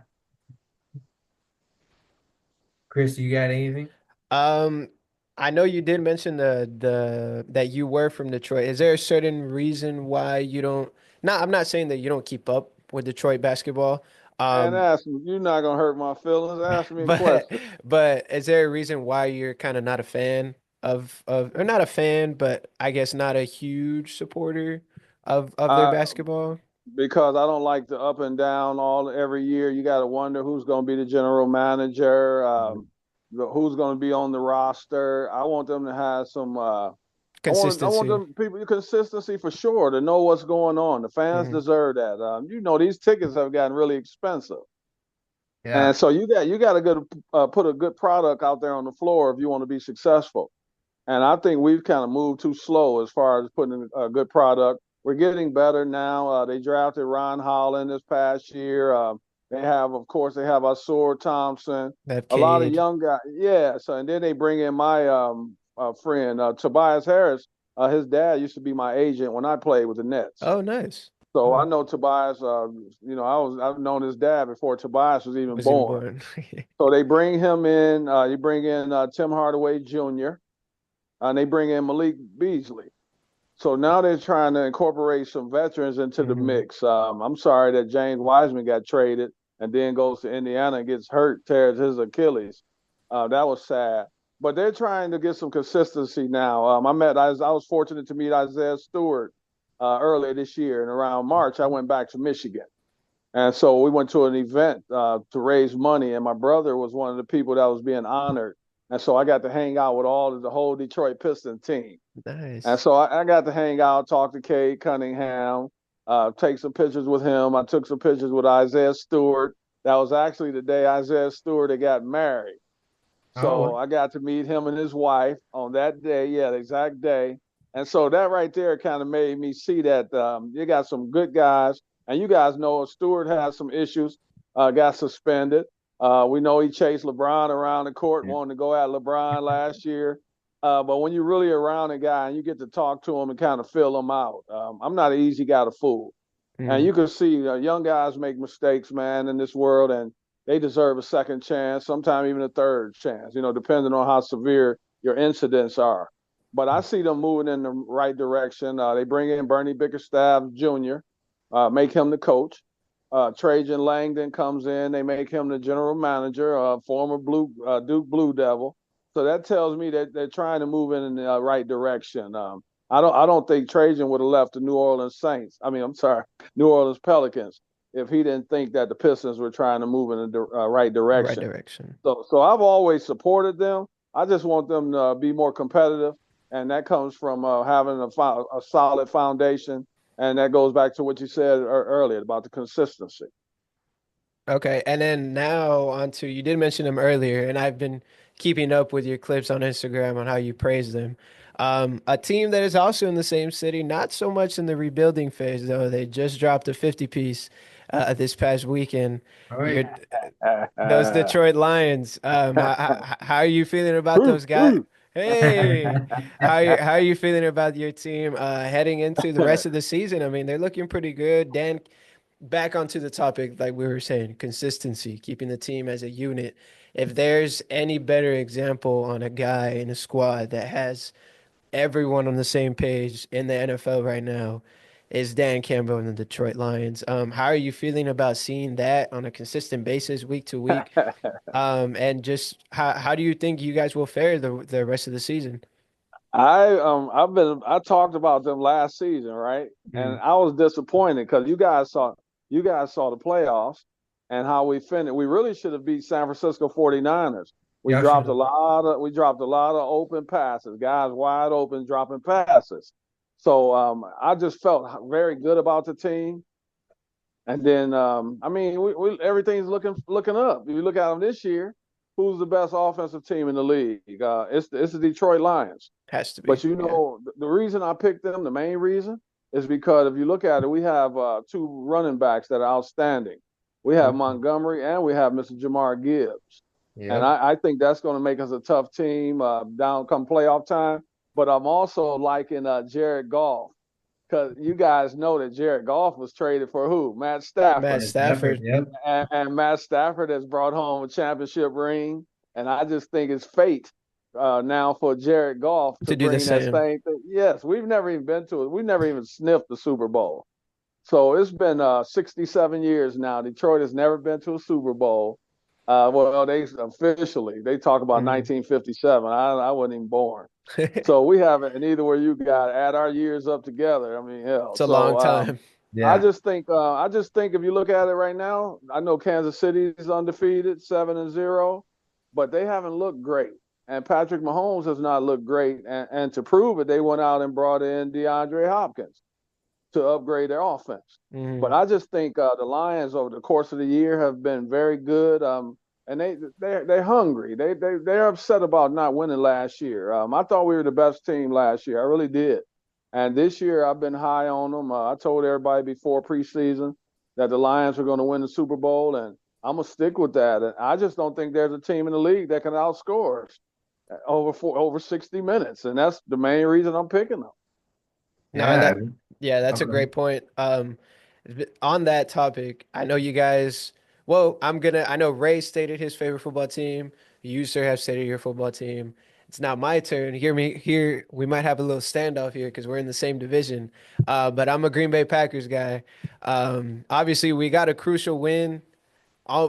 Speaker 3: Chris, you got anything?
Speaker 2: Um, I know you did mention the that you were from Detroit. Is there a certain reason why you don't? No, I'm not saying that you don't keep up with Detroit basketball.
Speaker 1: And
Speaker 2: Um,
Speaker 1: ask me, you're not gonna hurt my feelings. Ask me a
Speaker 2: but
Speaker 1: question.
Speaker 2: but is there a reason why you're kind of not a fan of or not a fan, but I guess not a huge supporter of their
Speaker 1: I
Speaker 2: basketball?
Speaker 1: because I don't like the up and down all every year. You got to wonder who's going to be the general manager, who's going to be on the roster. I want them to have some. I want
Speaker 2: Consistency.
Speaker 1: them people consistency for sure to know what's going on. The fans
Speaker 2: Hmm.
Speaker 1: deserve that. These tickets have gotten really expensive,
Speaker 3: Yeah.
Speaker 1: and so you got to put a good product out there on the floor if you want to be successful. And I think we've kind of moved too slow as far as putting a good product. We're getting better now. They drafted Ron Holland this past year. Of course, they have Asur Thompson,
Speaker 2: That
Speaker 1: a lot of
Speaker 2: Cade.
Speaker 1: young guys. Yeah. So, and then they bring in my friend, Tobias Harris. His dad used to be my agent when I played with the Nets.
Speaker 2: Oh, nice.
Speaker 1: So I
Speaker 2: Oh,
Speaker 1: know Tobias. I've known his dad before Tobias was even
Speaker 2: was even
Speaker 1: born.
Speaker 2: born.
Speaker 1: So they bring him in. You bring in Tim Hardaway Jr. And they bring in Malik Beasley. So now they're trying to incorporate some veterans into the
Speaker 2: Hmm.
Speaker 1: mix. I'm sorry that James Wiseman got traded and then goes to Indiana and gets hurt, tears his Achilles. That was sad. But they're trying to get some consistency now. I was fortunate to meet Isaiah Stewart earlier this year, and around March I went back to Michigan. And so we went to an event to raise money, and my brother was one of the people that was being honored. And so I got to hang out with the whole Detroit Pistons team. And
Speaker 2: Nice.
Speaker 1: so I got to hang out, talk to Cade Cunningham, take some pictures with him. I took some pictures with Isaiah Stewart. That was actually the day Isaiah Stewart had got married. So
Speaker 3: Oh,
Speaker 1: I got to meet him and his wife on that day, yeah, the exact day. And so that right there kind of made me see that you got some good guys. And you guys know Stewart has some issues, got suspended. We know he chased LeBron around the court, wanted to go at LeBron last year. But when you're really around a guy and you get to talk to him and kind of fill him out, I'm not an easy guy to fool. And
Speaker 2: Mm.
Speaker 1: you can see young guys make mistakes, man, in this world, and they deserve a second chance, sometimes even a third chance, depending on how severe your incidents are. But I see them moving in the right direction. They bring in Bernie Bickerstaff Jr., make him the coach. Trajan Langdon comes in. They make him the general manager, former Duke Blue Devil. So that tells me that they're trying to move in the right direction. I don't think Trajan would have left the New Orleans Saints. I mean, I'm sorry, New Orleans Pelicans if he didn't think that the Pistons were trying to move in the right
Speaker 2: Right
Speaker 1: direction.
Speaker 2: direction.
Speaker 1: So I've always supported them. I just want them to be more competitive, and that comes from having a solid foundation, and that goes back to what you said earlier about the consistency.
Speaker 2: Okay, and then now on to you did mention them earlier, and I've been keeping up with your clips on Instagram on how you praise them. A team that is also in the same city, not so much in the rebuilding phase though. They just dropped a 50 piece this past weekend.
Speaker 3: all
Speaker 2: Your
Speaker 3: right.
Speaker 2: those Detroit Lions. How are you feeling about those guys? Hey, how are you feeling about your team heading into the rest of the season? I mean, they're looking pretty good. Dan, back onto the topic, like we were saying, consistency, keeping the team as a unit. If there's any better example on a guy in a squad that has everyone on the same page in the NFL right now is Dan Campbell and the Detroit Lions. How are you feeling about seeing that on a consistent basis, week to week? And just how do you think you guys will fare the rest of the season?
Speaker 1: I talked about them last season, right? And
Speaker 3: Mm.
Speaker 1: I was disappointed because you guys saw the playoffs and how we finished. We really should have beat San Francisco 49ers. We
Speaker 3: Y'all should
Speaker 1: dropped a
Speaker 3: have.
Speaker 1: lot of we dropped a lot of open passes, guys wide open dropping passes. So I just felt very good about the team. And then, I mean, everything's looking up. If you look at them this year, who's the best offensive team in the league? It's the Detroit Lions.
Speaker 2: Has to
Speaker 1: But
Speaker 2: be, yeah.
Speaker 1: the reason I picked them, the main reason, is because if you look at it, we have two running backs that are outstanding. We have
Speaker 3: Mhm.
Speaker 1: Montgomery and we have Mr. Jamar Gibbs. And
Speaker 3: Yep.
Speaker 1: I think that's going to make us a tough team down come playoff time. But I'm also liking Jared Goff because you guys know that Jared Goff was traded for who? Matt
Speaker 2: Matt
Speaker 1: Stafford.
Speaker 3: Matt Stafford.
Speaker 2: Stafford
Speaker 3: Yep.
Speaker 1: And Matt Stafford has brought home a championship ring. And I just think it's fate now for Jared Goff to
Speaker 2: to do the
Speaker 1: bring that
Speaker 2: same.
Speaker 1: same thing. Yes, we've never even been to it. We've never even sniffed the Super Bowl. So it's been 67 years now. Detroit has never been to a Super Bowl. Well, they talk about
Speaker 2: Mhm.
Speaker 1: 1957. I wasn't even born. So we haven't, and either where you got add our years up together. I mean, hell.
Speaker 2: It's a long time.
Speaker 3: Yeah.
Speaker 1: I just think if you look at it right now, I know Kansas City is undefeated, 7-0, but they haven't looked great. And Patrick Mahomes has not looked great. And to prove it, they went out and brought in DeAndre Hopkins to upgrade their offense. But
Speaker 2: Mhm.
Speaker 1: I just think the Lions over the course of the year have been very good. And they're hungry. They're upset about not winning last year. I thought we were the best team last year. I really did. And this year I've been high on them. I told everybody before preseason that the Lions were going to win the Super Bowl, and I'm gonna stick with that. And I just don't think there's a team in the league that can outscore us over 60 minutes, and that's the main reason I'm picking them.
Speaker 2: No, and
Speaker 3: Yeah.
Speaker 2: yeah, that's a
Speaker 3: Okay.
Speaker 2: great point. On that topic, I know you guys, well, I know Ray stated his favorite football team. You, sir, have stated your football team. It's now my turn. Hear me here. We might have a little standoff here because we're in the same division. But I'm a Green Bay Packers guy. Obviously, we got a crucial win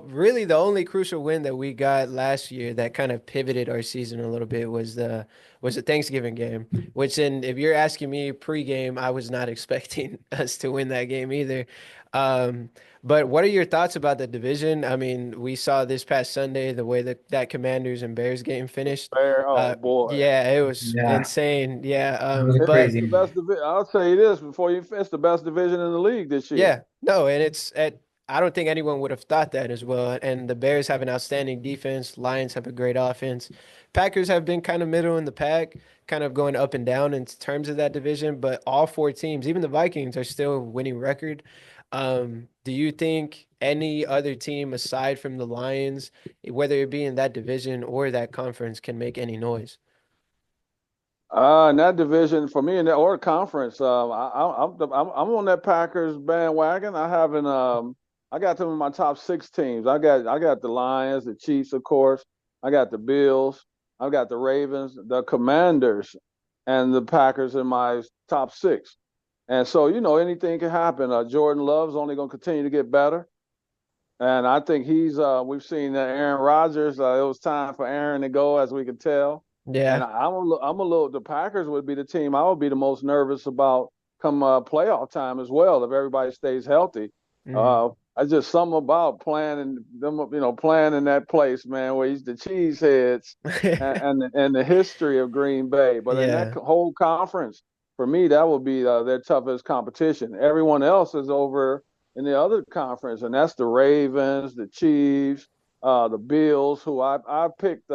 Speaker 2: really, the only crucial win that we got last year that kind of pivoted our season a little bit was the Thanksgiving game. Which, if you're asking me pregame, I was not expecting us to win that game either. Um, but what are your thoughts about the division? I mean, we saw this past Sunday the way that Commanders and Bears game finished.
Speaker 1: Fair, oh boy.
Speaker 2: Yeah, it was
Speaker 3: Yeah.
Speaker 2: insane. Yeah,
Speaker 3: It was
Speaker 1: It's
Speaker 2: but
Speaker 1: the
Speaker 3: crazy.
Speaker 1: best division. I'll say this before you. It's the best division in the league this year.
Speaker 2: yeah, no, and I don't think anyone would have thought that as well. And the Bears have an outstanding defense. Lions have a great offense. Packers have been kind of middle in the pack, kind of going up and down in terms of that division. But all four teams, even the Vikings, are still winning record. Do you think any other team aside from the Lions, whether it be in that division or that conference, can make any noise?
Speaker 1: In that division for me in that or conference, I'm on that Packers bandwagon. I got them in my top six teams. I got the Lions, the Chiefs, of course. I got the Bills. I got the Ravens, the Commanders, and the Packers in my top six. And so anything can happen. Jordan Love's only going to continue to get better. And I think we've seen that Aaron Rodgers, it was time for Aaron to go, as we can tell. And
Speaker 2: Yeah.
Speaker 1: the Packers would be the team I would be the most nervous about come playoff time as well, if everybody stays healthy.
Speaker 2: Mhm.
Speaker 1: I just something about playing them, playing in that place, man, where he's the cheeseheads and the history of Green Bay. But in that
Speaker 2: Yeah.
Speaker 1: whole conference, for me, that would be their toughest competition. Everyone else is over in the other conference, and that's the Ravens, the Chiefs, the Bills, who I picked.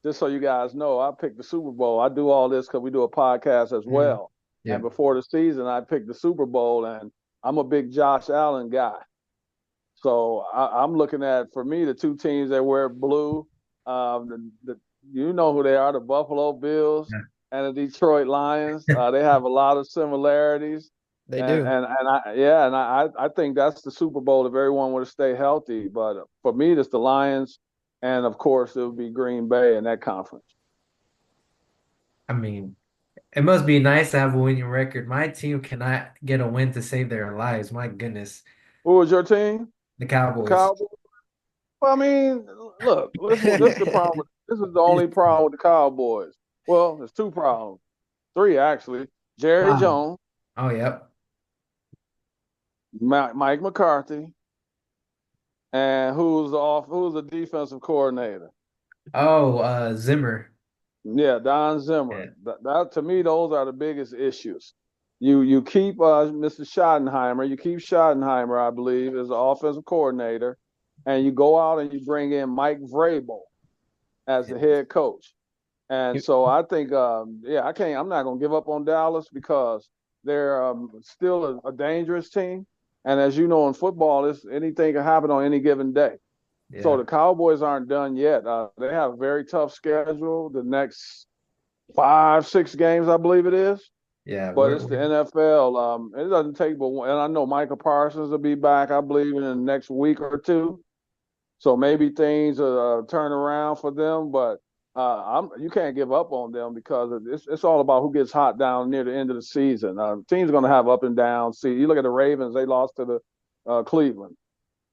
Speaker 1: Just so you guys know, I picked the Super Bowl. I do all this because we do a podcast as
Speaker 3: Mhm.
Speaker 1: well. And
Speaker 3: Yeah.
Speaker 1: before the season, I picked the Super Bowl, and I'm a big Josh Allen guy. So I'm looking at, for me, the two teams that wear blue. You know who they are, the Buffalo Bills
Speaker 3: Yeah.
Speaker 1: and the Detroit Lions. They have a lot of similarities.
Speaker 2: They
Speaker 1: And
Speaker 2: do.
Speaker 1: and and I yeah, and I think that's the Super Bowl if everyone were to stay healthy. But for me, it's the Lions, and of course it would be Green Bay in that conference.
Speaker 3: I mean, It must be nice to have a winning record. My team cannot get a win to save their lives. My goodness.
Speaker 1: Who was your team?
Speaker 3: The
Speaker 1: The
Speaker 3: Cowboys.
Speaker 1: Cowboys. Well, I mean, look, this is the problem. This is the only problem with the Cowboys. Well, there's two problems, three actually. Jerry
Speaker 3: Wow.
Speaker 1: Jones,
Speaker 3: Oh, yep.
Speaker 1: Mike McCarthy, and who's the defensive coordinator?
Speaker 3: Oh, Zimmer.
Speaker 1: Yeah, Don
Speaker 3: Yeah.
Speaker 1: Zimmer. That to me, those are the biggest issues. You keep Mr. Schottenheimer. You keep Schottenheimer, I believe, as the offensive coordinator, and you go out and you bring in Mike Vrabel as the head coach. And so I think, yeah, I can't. I'm not going to give up on Dallas because they're still a dangerous team. And as you know, in football, anything can happen on any given day. So
Speaker 3: Yeah.
Speaker 1: the Cowboys aren't done yet. They have a very tough schedule. The next 5, 6 games, I believe it is.
Speaker 3: Yeah.
Speaker 1: But it's the NFL. It doesn't take but one. And I know Michael Parsons will be back, I believe, in the next week or two. So maybe things will turn around for them. But you can't give up on them because it's all about who gets hot down near the end of the season. Teams are going to have up and down. See, you look at the Ravens; they lost to the Cleveland.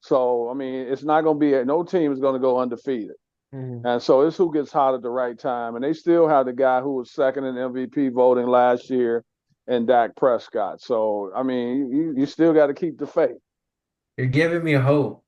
Speaker 1: So I mean, it's not going to be no team is going to go undefeated.
Speaker 2: Mhm.
Speaker 1: And so it's who gets hot at the right time. And they still have the guy who was second in MVP voting last year and Dak Prescott. So, I mean, you still got to keep the faith.
Speaker 3: You're giving me hope.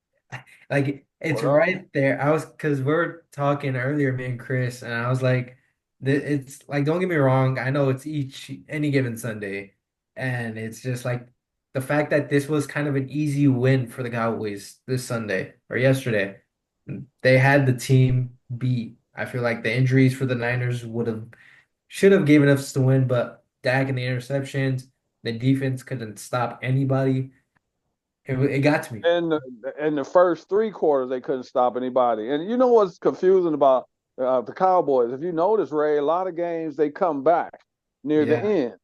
Speaker 3: Like it's
Speaker 1: Well,
Speaker 3: right there. I was because we were talking earlier, me and Chris, and I was like, it's like don't get me wrong. I know it's each any given Sunday, and it's just like the fact that this was kind of an easy win for the Cowboys this Sunday or yesterday. They had the team beat. I feel like the injuries for the Niners would have should have given us the win, but Dak and the interceptions, the defense couldn't stop anybody. It got to me.
Speaker 1: in the first 3 quarters, they couldn't stop anybody. And you know what's confusing about the Cowboys? If you notice, Ray, a lot of games they come back near the
Speaker 3: Yeah.
Speaker 1: end.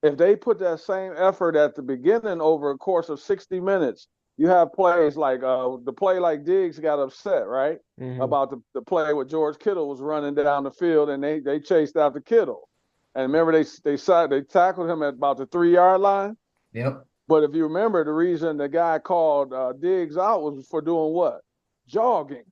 Speaker 1: If they put that same effort at the beginning over a course of 60 minutes, you have plays like the play like Diggs got upset, right?
Speaker 2: Mhm.
Speaker 1: About the play where George Kittle was running down the field and they chased after Kittle. And remember they tackled him at about the 3 yard line.
Speaker 3: Yep.
Speaker 1: But if you remember, the reason the guy called Diggs out was for doing what? Jogging.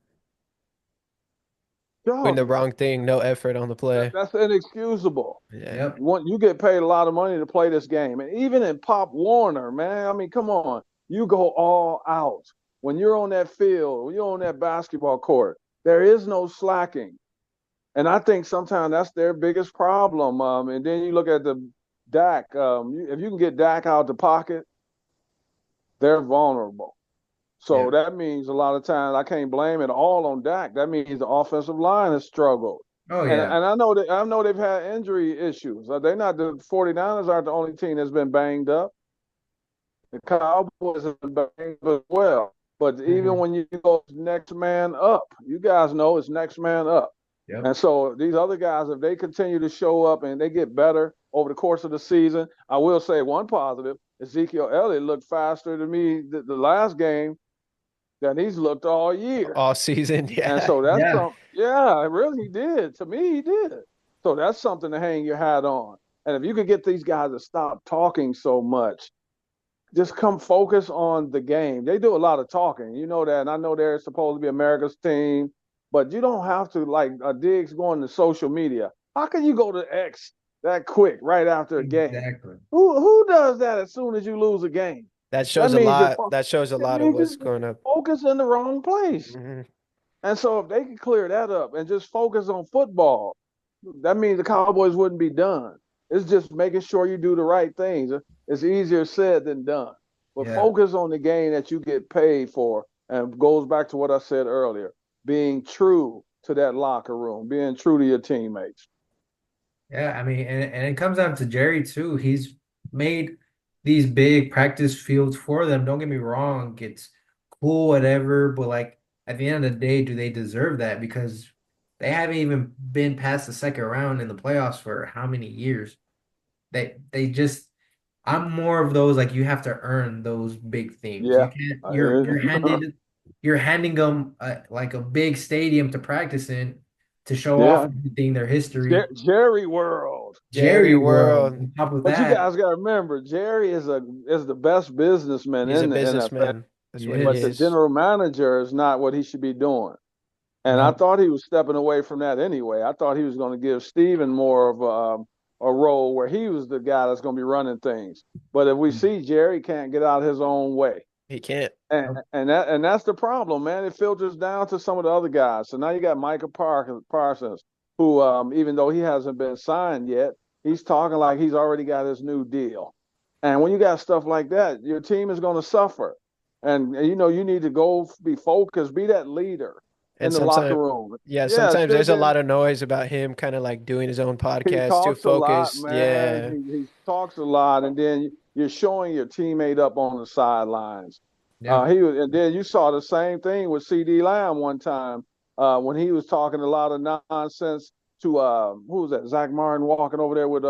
Speaker 2: Doing the
Speaker 1: Jogging.
Speaker 2: wrong thing, no effort on the play.
Speaker 1: That's inexcusable.
Speaker 2: Yeah.
Speaker 3: Yep.
Speaker 1: You get paid a lot of money to play this game. And even in Pop Warner, man, I mean, come on. You go all out. When you're on that field, when you're on that basketball court, there is no slacking. And I think sometimes that's their biggest problem. And then you look at the Dak. If you can get Dak out the pocket, they're vulnerable. So
Speaker 3: Yep.
Speaker 1: that means a lot of times I can't blame it all on Dak. That means the offensive line has struggled.
Speaker 3: Oh
Speaker 1: And
Speaker 3: yeah.
Speaker 1: and I know they've had injury issues. They're not the 49ers aren't the only team that's been banged up. The Cowboys have been banged up as well. But even
Speaker 3: Mhm.
Speaker 1: when you go next man up, you guys know it's next man up.
Speaker 3: Yep.
Speaker 1: And so these other guys, if they continue to show up and they get better over the course of the season, I will say one positive: Ezekiel Elliott looked faster to me the last game than he's looked all year.
Speaker 2: All season.
Speaker 1: And
Speaker 2: Yeah.
Speaker 1: so that's
Speaker 3: Yeah.
Speaker 1: yeah, really he did. To me, he did. So that's something to hang your hat on. And if you could get these guys to stop talking so much, just come focus on the game. They do a lot of talking, you know that. And I know they're supposed to be America's team, but you don't have to like Diggs going to social media. How can you go to X that quick right after a game?
Speaker 3: Exactly.
Speaker 1: Who does that as soon as you lose a game?
Speaker 2: That
Speaker 1: That
Speaker 2: shows a
Speaker 1: means
Speaker 2: lot. That shows a
Speaker 1: it
Speaker 2: lot of
Speaker 1: means
Speaker 2: what's
Speaker 1: you're
Speaker 2: going up.
Speaker 1: focused in the wrong place.
Speaker 2: Mhm.
Speaker 1: And so if they can clear that up and just focus on football, that means the Cowboys wouldn't be done. It's just making sure you do the right things. It's easier said than done. But
Speaker 3: Yeah.
Speaker 1: focus on the game that you get paid for, and goes back to what I said earlier: being true to that locker room, being true to your teammates.
Speaker 3: Yeah. I mean, and it comes down to Jerry too. He's made these big practice fields for them. Don't get me wrong. It's cool, whatever. But like at the end of the day, do they deserve that? Because they haven't even been past the second round in the playoffs for how many years? They just I'm more of those like you have to earn those big things. You
Speaker 1: Yeah,
Speaker 3: can't
Speaker 1: I-
Speaker 3: you're handing them like a big stadium to practice in to show off
Speaker 1: yeah.
Speaker 3: everything their history.
Speaker 1: Jerry World. World.
Speaker 3: Jerry
Speaker 2: Jerry
Speaker 3: World.
Speaker 2: World.
Speaker 3: On top of
Speaker 1: But you
Speaker 3: that,
Speaker 1: guys got to remember, Jerry is the best businessman
Speaker 2: He's a
Speaker 1: in the NFL.
Speaker 2: businessman. That's
Speaker 3: he
Speaker 2: what he
Speaker 1: But the
Speaker 3: is.
Speaker 2: is.
Speaker 1: general manager is not what he should be doing. And I
Speaker 3: No.
Speaker 1: thought he was stepping away from that anyway. I thought he was going to give Steven more of a role where he was the guy that's going to be running things. But if we see Jerry can't get out his own way,
Speaker 2: He can't.
Speaker 1: and that's the problem, man. It filters down to some of the other guys. So now you got Micah Parsons, who even though he hasn't been signed yet, he's talking like he's already got his new deal. And when you got stuff like that, your team is going to suffer. And you know you need to go be focused, be that leader
Speaker 2: And
Speaker 1: in the locker
Speaker 2: sometimes,
Speaker 1: room.
Speaker 2: yeah,
Speaker 1: Yeah,
Speaker 2: sometimes
Speaker 1: still
Speaker 2: there's a
Speaker 1: get.
Speaker 2: lot of noise about him kind of like doing his own
Speaker 1: He
Speaker 2: podcast, too
Speaker 1: talks a lot,
Speaker 2: focused.
Speaker 1: man.
Speaker 2: Yeah.
Speaker 1: He talks a lot, and then you're showing your teammate up on the sidelines.
Speaker 3: Yeah.
Speaker 1: And then you saw the same thing with CD Lamb one time when he was talking a lot of nonsense to who was that? Zach Martin walking over there with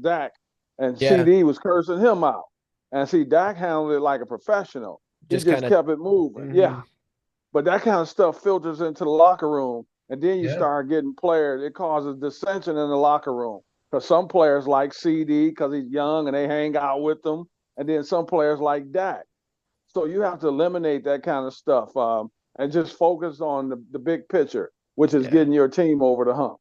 Speaker 1: Dak, and
Speaker 2: Yeah.
Speaker 1: CD was cursing him out. And see, Dak handled it like a professional. He
Speaker 2: Just
Speaker 1: just
Speaker 2: kind of,
Speaker 1: kept it moving. Yeah,
Speaker 2: hmm
Speaker 1: but that kind of stuff filters into the locker room, and then you
Speaker 3: Yeah.
Speaker 1: start getting players. It causes dissension in the locker room because some players like CD because he's young and they hang out with them, and then some players like Dak. So you have to eliminate that kind of stuff and just focus on the big picture, which is
Speaker 2: yeah.
Speaker 1: getting your team over the hump.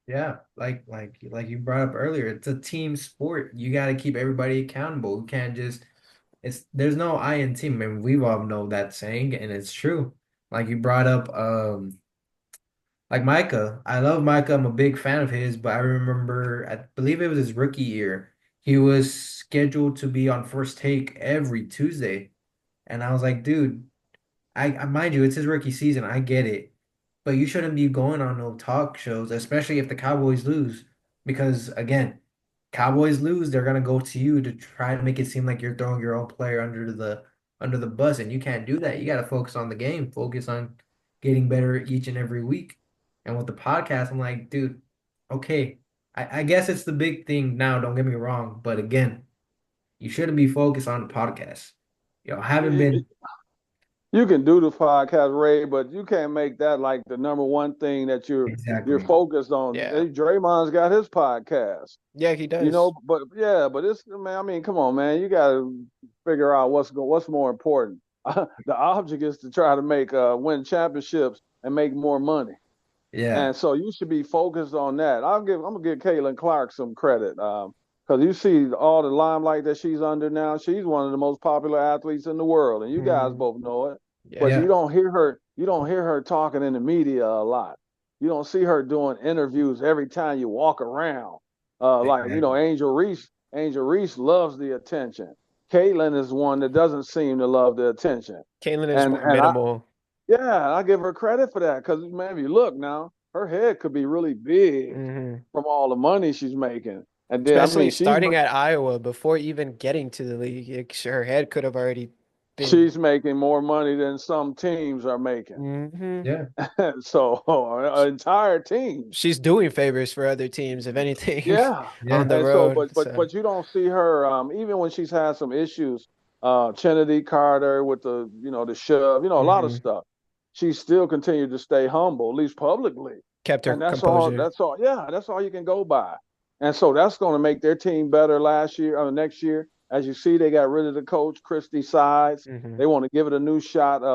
Speaker 3: Yeah. Like you brought up earlier, it's a team sport. You got to keep everybody accountable. You can't just it's there's no I in team. I mean, we all know that saying, and it's true. Like you brought up like Micah. I love Micah. I'm a big fan of his, but I remember I believe it was his rookie year. He was scheduled to be on First Take every Tuesday. And I was like, dude, I mind you, it's his rookie season. I get it. But you shouldn't be going on no talk shows, especially if the Cowboys lose. Because again, Cowboys lose, they're gonna go to you to try to make it seem like you're throwing your own player under the bus, and you can't do that. You gotta focus on the game, focus on getting better each and every week. And with the podcast, I'm like, dude, okay, I guess it's the big thing now, don't get me wrong, but again, you shouldn't be focused on the podcast. I haven't been
Speaker 1: You can do the podcast, Ray, but you can't make that like the number one thing that you're
Speaker 3: exactly.
Speaker 1: focused on.
Speaker 2: Yeah.
Speaker 1: Hey, Draymond's got his podcast.
Speaker 2: Yeah, he
Speaker 1: You know,
Speaker 2: does.
Speaker 1: but yeah, but it's man. I mean, come on, man. You got to figure out what's more important. The object is to try to make win championships and make more money,
Speaker 3: Yeah.
Speaker 1: and so you should be focused on that. I'm gonna give Caitlin Clark some credit because you see all the limelight that she's under now. She's one of the most popular athletes in the world, and you guys
Speaker 2: Mhm.
Speaker 1: both know it. But
Speaker 2: Yeah.
Speaker 3: Yeah.
Speaker 1: you don't hear her talking in the media a lot. You don't see her doing interviews every time you walk around. Like you know,
Speaker 3: Exactly.
Speaker 1: Angel Reese loves the attention. Caitlin is one that doesn't seem to love the attention,
Speaker 2: Caitlyn is
Speaker 1: and
Speaker 2: more
Speaker 1: and I
Speaker 2: minimal.
Speaker 1: yeah, I give her credit for that because man, if you look now, her head could be really big
Speaker 2: hmm
Speaker 1: from all the money she's making, and then I
Speaker 2: Especially
Speaker 1: mean
Speaker 2: starting at Iowa before even getting to the league. Her head could have already been.
Speaker 1: she's making more money than some teams are making.
Speaker 2: hmm
Speaker 3: Yeah.
Speaker 1: So an entire team.
Speaker 2: She's doing favors for other teams, if anything,
Speaker 1: Yeah.
Speaker 2: on
Speaker 3: Yeah.
Speaker 2: the
Speaker 1: And so,
Speaker 2: road. So,
Speaker 1: but you don't see her even when she's had some issues. Trinity Carter with the shove, a lot of
Speaker 2: hmm
Speaker 1: stuff. She still continued to stay humble, at least publicly,
Speaker 2: kept her
Speaker 1: and that's all.
Speaker 2: composure.
Speaker 1: That's all. Yeah, that's all you can go by. And so that's going to make their team better last year or next year. As you see, they got rid of the coach, Christy Sides.
Speaker 2: hmm
Speaker 1: They want to give it a new shot. They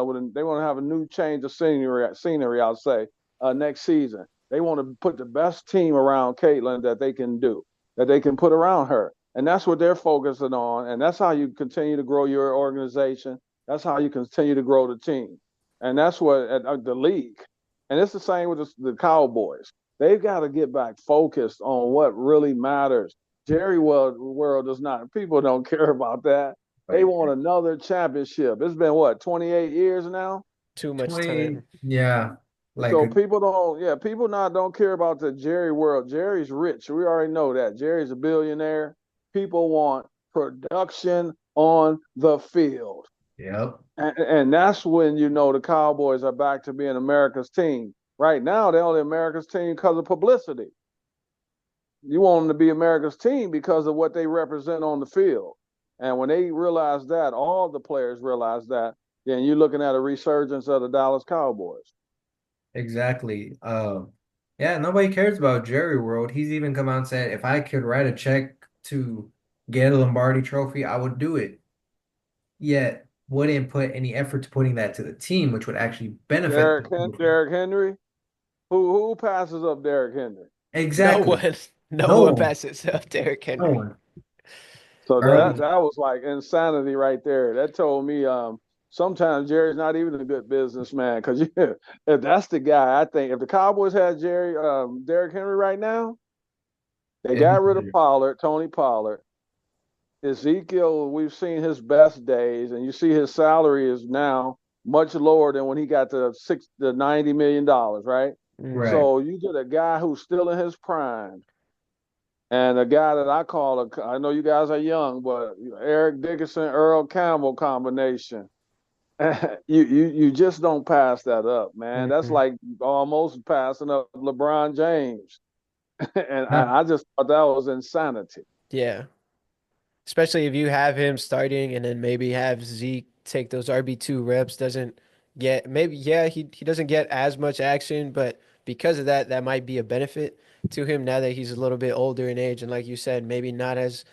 Speaker 1: want to have a new change of scenery. I'll say next season. They want to put the best team around Caitlin that they can do, that they can put around her. And that's what they're focusing on. And that's how you continue to grow your organization. That's how you continue to grow the team. And that's what the league. And it's the same with the Cowboys. They've got to get back focused on what really matters. World does not. People don't care about that. They
Speaker 3: Right.
Speaker 1: want another championship. It's been what, 28 years now?
Speaker 2: Too much
Speaker 3: 20,
Speaker 2: time.
Speaker 3: yeah. Like
Speaker 1: So people not don't care about the Jerry world. Jerry's rich. We already know that. Jerry's a billionaire. People want production on the field.
Speaker 3: yep.
Speaker 1: And that's when you know the Cowboys are back to being America's team. Right now, they're only America's team because of publicity. You want them to be America's team because of what they represent on the field. And when they realize that, all the players realize that, then you're looking at a resurgence of the Dallas Cowboys.
Speaker 3: Exactly. Yeah, nobody cares about Jerry World. He's even come out and said, if I could write a check to get a Lombardi trophy, I would do it. Yet wouldn't put any effort to putting that to the team, which would actually benefit the team.
Speaker 1: Derrick Henry. Who passes up Derrick Henry?
Speaker 2: No
Speaker 3: Exactly.
Speaker 2: one, no
Speaker 3: No
Speaker 2: one
Speaker 3: one.
Speaker 2: passes up Derrick
Speaker 3: No
Speaker 2: Henry.
Speaker 3: one.
Speaker 1: So that
Speaker 3: Early.
Speaker 1: that was like insanity right there. That told me sometimes Jerry's not even a good businessman because if that's the guy, I think if the Cowboys had Derrick Henry right now, they
Speaker 3: It'd be
Speaker 1: got rid of
Speaker 3: better.
Speaker 1: Pollard, Tony Pollard. Ezekiel, we've seen his best days, and you see his salary is now much lower than when he got to $90 million, right?
Speaker 2: Hmm.
Speaker 3: Right.
Speaker 1: So you get a guy who's still in his prime, and a guy that I call I know you guys are young, but Eric Dickerson, Earl Campbell combination. You just don't pass that up, man. That's
Speaker 2: Hmm.
Speaker 1: like almost passing up LeBron James, and
Speaker 3: No.
Speaker 1: I just thought that was insanity.
Speaker 2: Yeah. Especially if you have him starting and then maybe have Zeke take those RB2 reps, doesn't get maybe yeah, he doesn't get as much action, but because of that, that might be a benefit to him now that he's a little bit older in age and like you said, maybe not as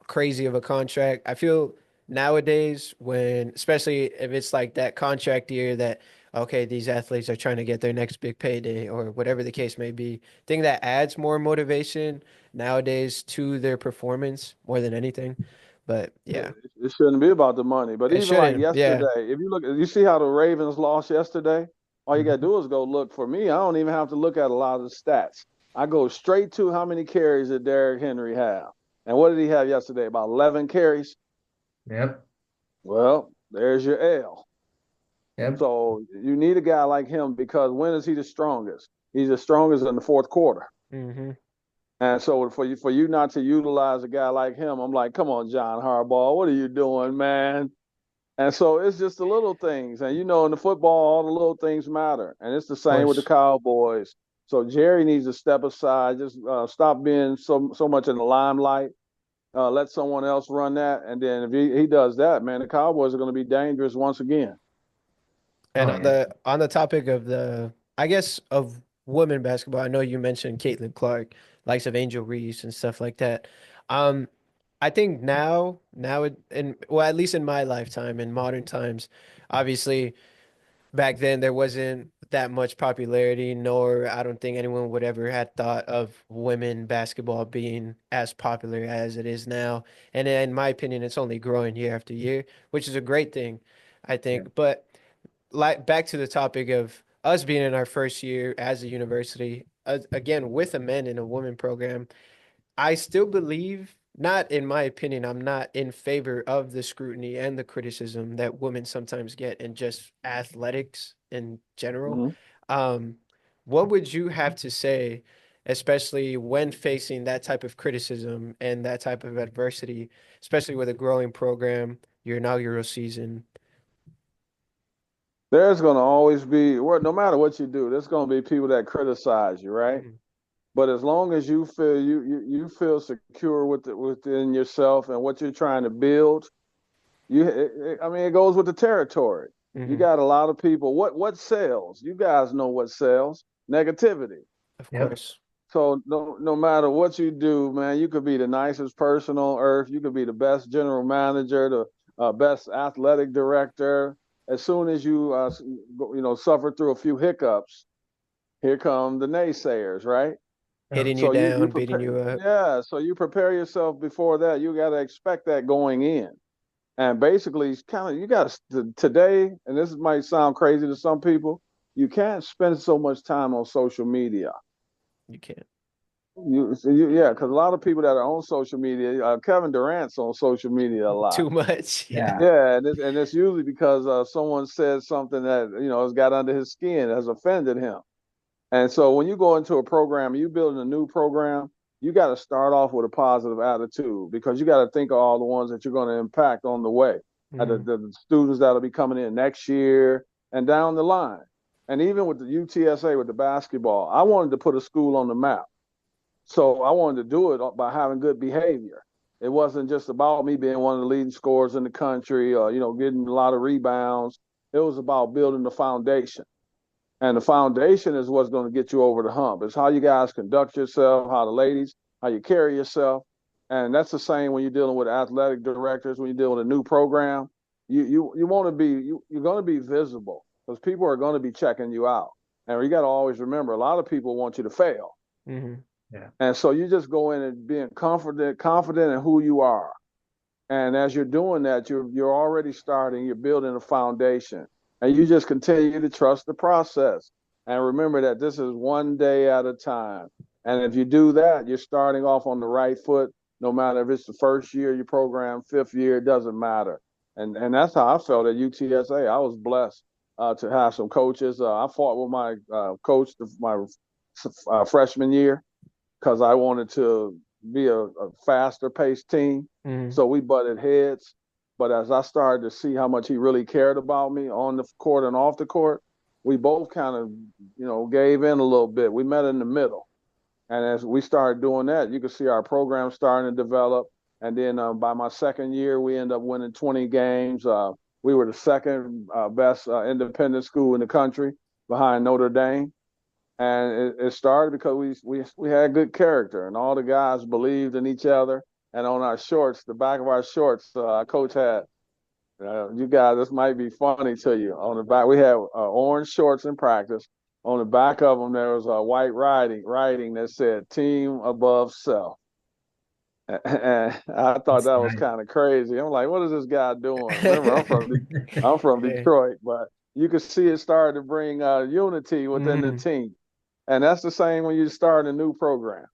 Speaker 2: crazy of a contract. I feel nowadays when, especially if it's like that contract year that, okay, these athletes are trying to get their next big payday or whatever the case may be, I think that adds more motivation nowadays to their performance more than anything. But yeah,
Speaker 1: It shouldn't be about the money. But
Speaker 2: it
Speaker 1: even like
Speaker 2: shouldn't. Yeah.
Speaker 1: yesterday, if you see how the Ravens lost yesterday, all you gotta
Speaker 3: Mhm.
Speaker 1: do is go look. For me, I don't even have to look at a lot of the stats. I go straight to how many carries did Derrick Henry have, and what did he have yesterday? About 11 carries.
Speaker 3: Yep.
Speaker 1: Well, there's your L.
Speaker 3: Yep.
Speaker 1: So you need a guy like him because when is he the strongest? He's the strongest in the fourth quarter.
Speaker 2: Hmm.
Speaker 1: And so for you not to utilize a guy like him, I'm like, come on, John Harbaugh, what are you doing, man? And so it's just the little things. And in the football, all the little things matter. And it's the
Speaker 2: Of
Speaker 1: same with the
Speaker 2: course.
Speaker 1: Cowboys. So Jerry needs to step aside, just stop being so much in the limelight. Let someone else run that. And then if he does that, man, the Cowboys are going to be dangerous once again.
Speaker 2: And
Speaker 3: Oh
Speaker 2: on
Speaker 3: yeah.
Speaker 2: the topic of I guess of women basketball, I know you mentioned Caitlin Clark, likes of Angel Reese and stuff like that. Um, I think now well, at least in my lifetime, in modern times, obviously back then there wasn't that much popularity, nor I don't think anyone would ever had thought of women basketball being as popular as it is now. And in my opinion, it's only growing year after year, which is a great thing, I
Speaker 3: Yeah.
Speaker 2: think. But like back to the topic of us being in our first year as a university, again with a men and a women program, I still believe, not in my opinion, I'm not in favor of the scrutiny and the criticism that women sometimes get in just athletics in general.
Speaker 1: Mhm.
Speaker 2: Um, what would you have to say, especially when facing that type of criticism and that type of adversity, especially with a growing program, your inaugural season?
Speaker 1: There's going to always be, well, no matter what you do, there's going to be people that criticize you, right?
Speaker 2: Mhm.
Speaker 1: But as long as you feel you feel secure within yourself and what you're trying to build, I mean, it goes with the territory. You
Speaker 2: Mhm.
Speaker 1: got a lot of people. What sells? You guys know what sells. Negativity.
Speaker 2: Of
Speaker 3: Yep.
Speaker 2: course.
Speaker 1: So no matter what you do, man, you could be the nicest person on earth. You could be the best general manager, the best athletic director. As soon as suffer through a few hiccups, here come the naysayers, right?
Speaker 3: Yep.
Speaker 2: Hitting you
Speaker 1: So you
Speaker 2: down, beating
Speaker 1: prepare,
Speaker 2: you up.
Speaker 1: yeah. So you prepare yourself before that. You got to expect that going in, and basically, it's kind of you got to today. And this might sound crazy to some people. You can't spend so much time on social media.
Speaker 2: You can't.
Speaker 1: Yeah, because a lot of people that are on social media, Kevin Durant's on social media a lot.
Speaker 2: Too much. Yeah.
Speaker 3: Yeah.
Speaker 1: Yeah, and it's usually because someone said something that has got under his skin, has offended him. And so when you go into a program, you building a new program, you got to start off with a positive attitude because you got to think of all the ones that you're going to impact on the way,
Speaker 2: Mhm.
Speaker 1: the students that'll be coming in next year and down the line. And even with the UTSA with the basketball, I wanted to put a school on the map. So I wanted to do it by having good behavior. It wasn't just about me being one of the leading scorers in the country or getting a lot of rebounds. It was about building the foundation. And the foundation is what's going to get you over the hump. It's how you guys conduct yourself, how the ladies, how you carry yourself. And that's the same when you're dealing with athletic directors, when you're dealing with a new program. You want to be you're going to be visible because people are going to be checking you out. And you got to always remember, a lot of people want you to fail.
Speaker 2: Mm-hmm.
Speaker 3: Yeah.
Speaker 1: And so you just go in and being confident in who you are. And as you're doing that, you're already starting, you're building a foundation. And you just continue to trust the process. And remember that this is one day at a time. And if you do that, you're starting off on the right foot, no matter if it's the first year of your program, fifth year, it doesn't matter. And that's how I felt at UTSA. I was blessed to have some coaches. I fought with my coach my freshman year because I wanted to be a faster paced team.
Speaker 2: Mm-hmm.
Speaker 1: So we butted heads. But as I started to see how much he really cared about me on the court and off the court, we both kind of, gave in a little bit. We met in the middle. And as we started doing that, you could see our program starting to develop. And then by my second year, we ended up winning 20 games. We were the second best independent school in the country behind Notre Dame. And it started because we had good character, and all the guys believed in each other. And on our shorts, the back of our shorts, our coach had, you guys, this might be funny to you. On the back, we had orange shorts in practice. On the back of them, there was a white writing that said "Team Above Self." And I thought
Speaker 3: That's
Speaker 1: that was
Speaker 3: nice.
Speaker 1: kind of crazy. I'm like, what is this guy doing? Remember, I'm from
Speaker 2: Yeah.
Speaker 1: Detroit, but you could see it started to bring unity within the
Speaker 2: Mm-hmm.
Speaker 1: team. And that's the same when you start a new program.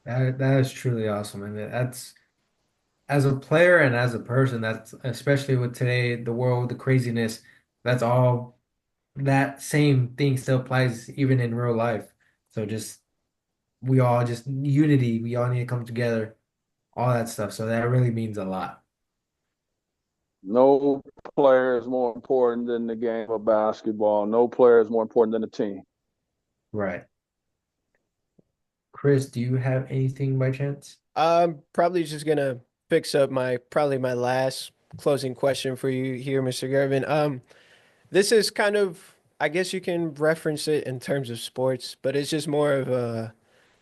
Speaker 3: That is truly awesome. And that's as a player and as a person, that's especially with today, the world, the craziness, that's all that same thing still applies even in real life. So just we all just unity, we all need to come together, all that stuff. So that really means a lot.
Speaker 1: No player is more important than the game of basketball. No player is more important than the team.
Speaker 3: Right. Chris, do you have anything by chance?
Speaker 2: I'm probably just gonna fix up my last closing question for you here, Mr. Gervin. This is kind of, I guess you can reference it in terms of sports, but it's just more of a,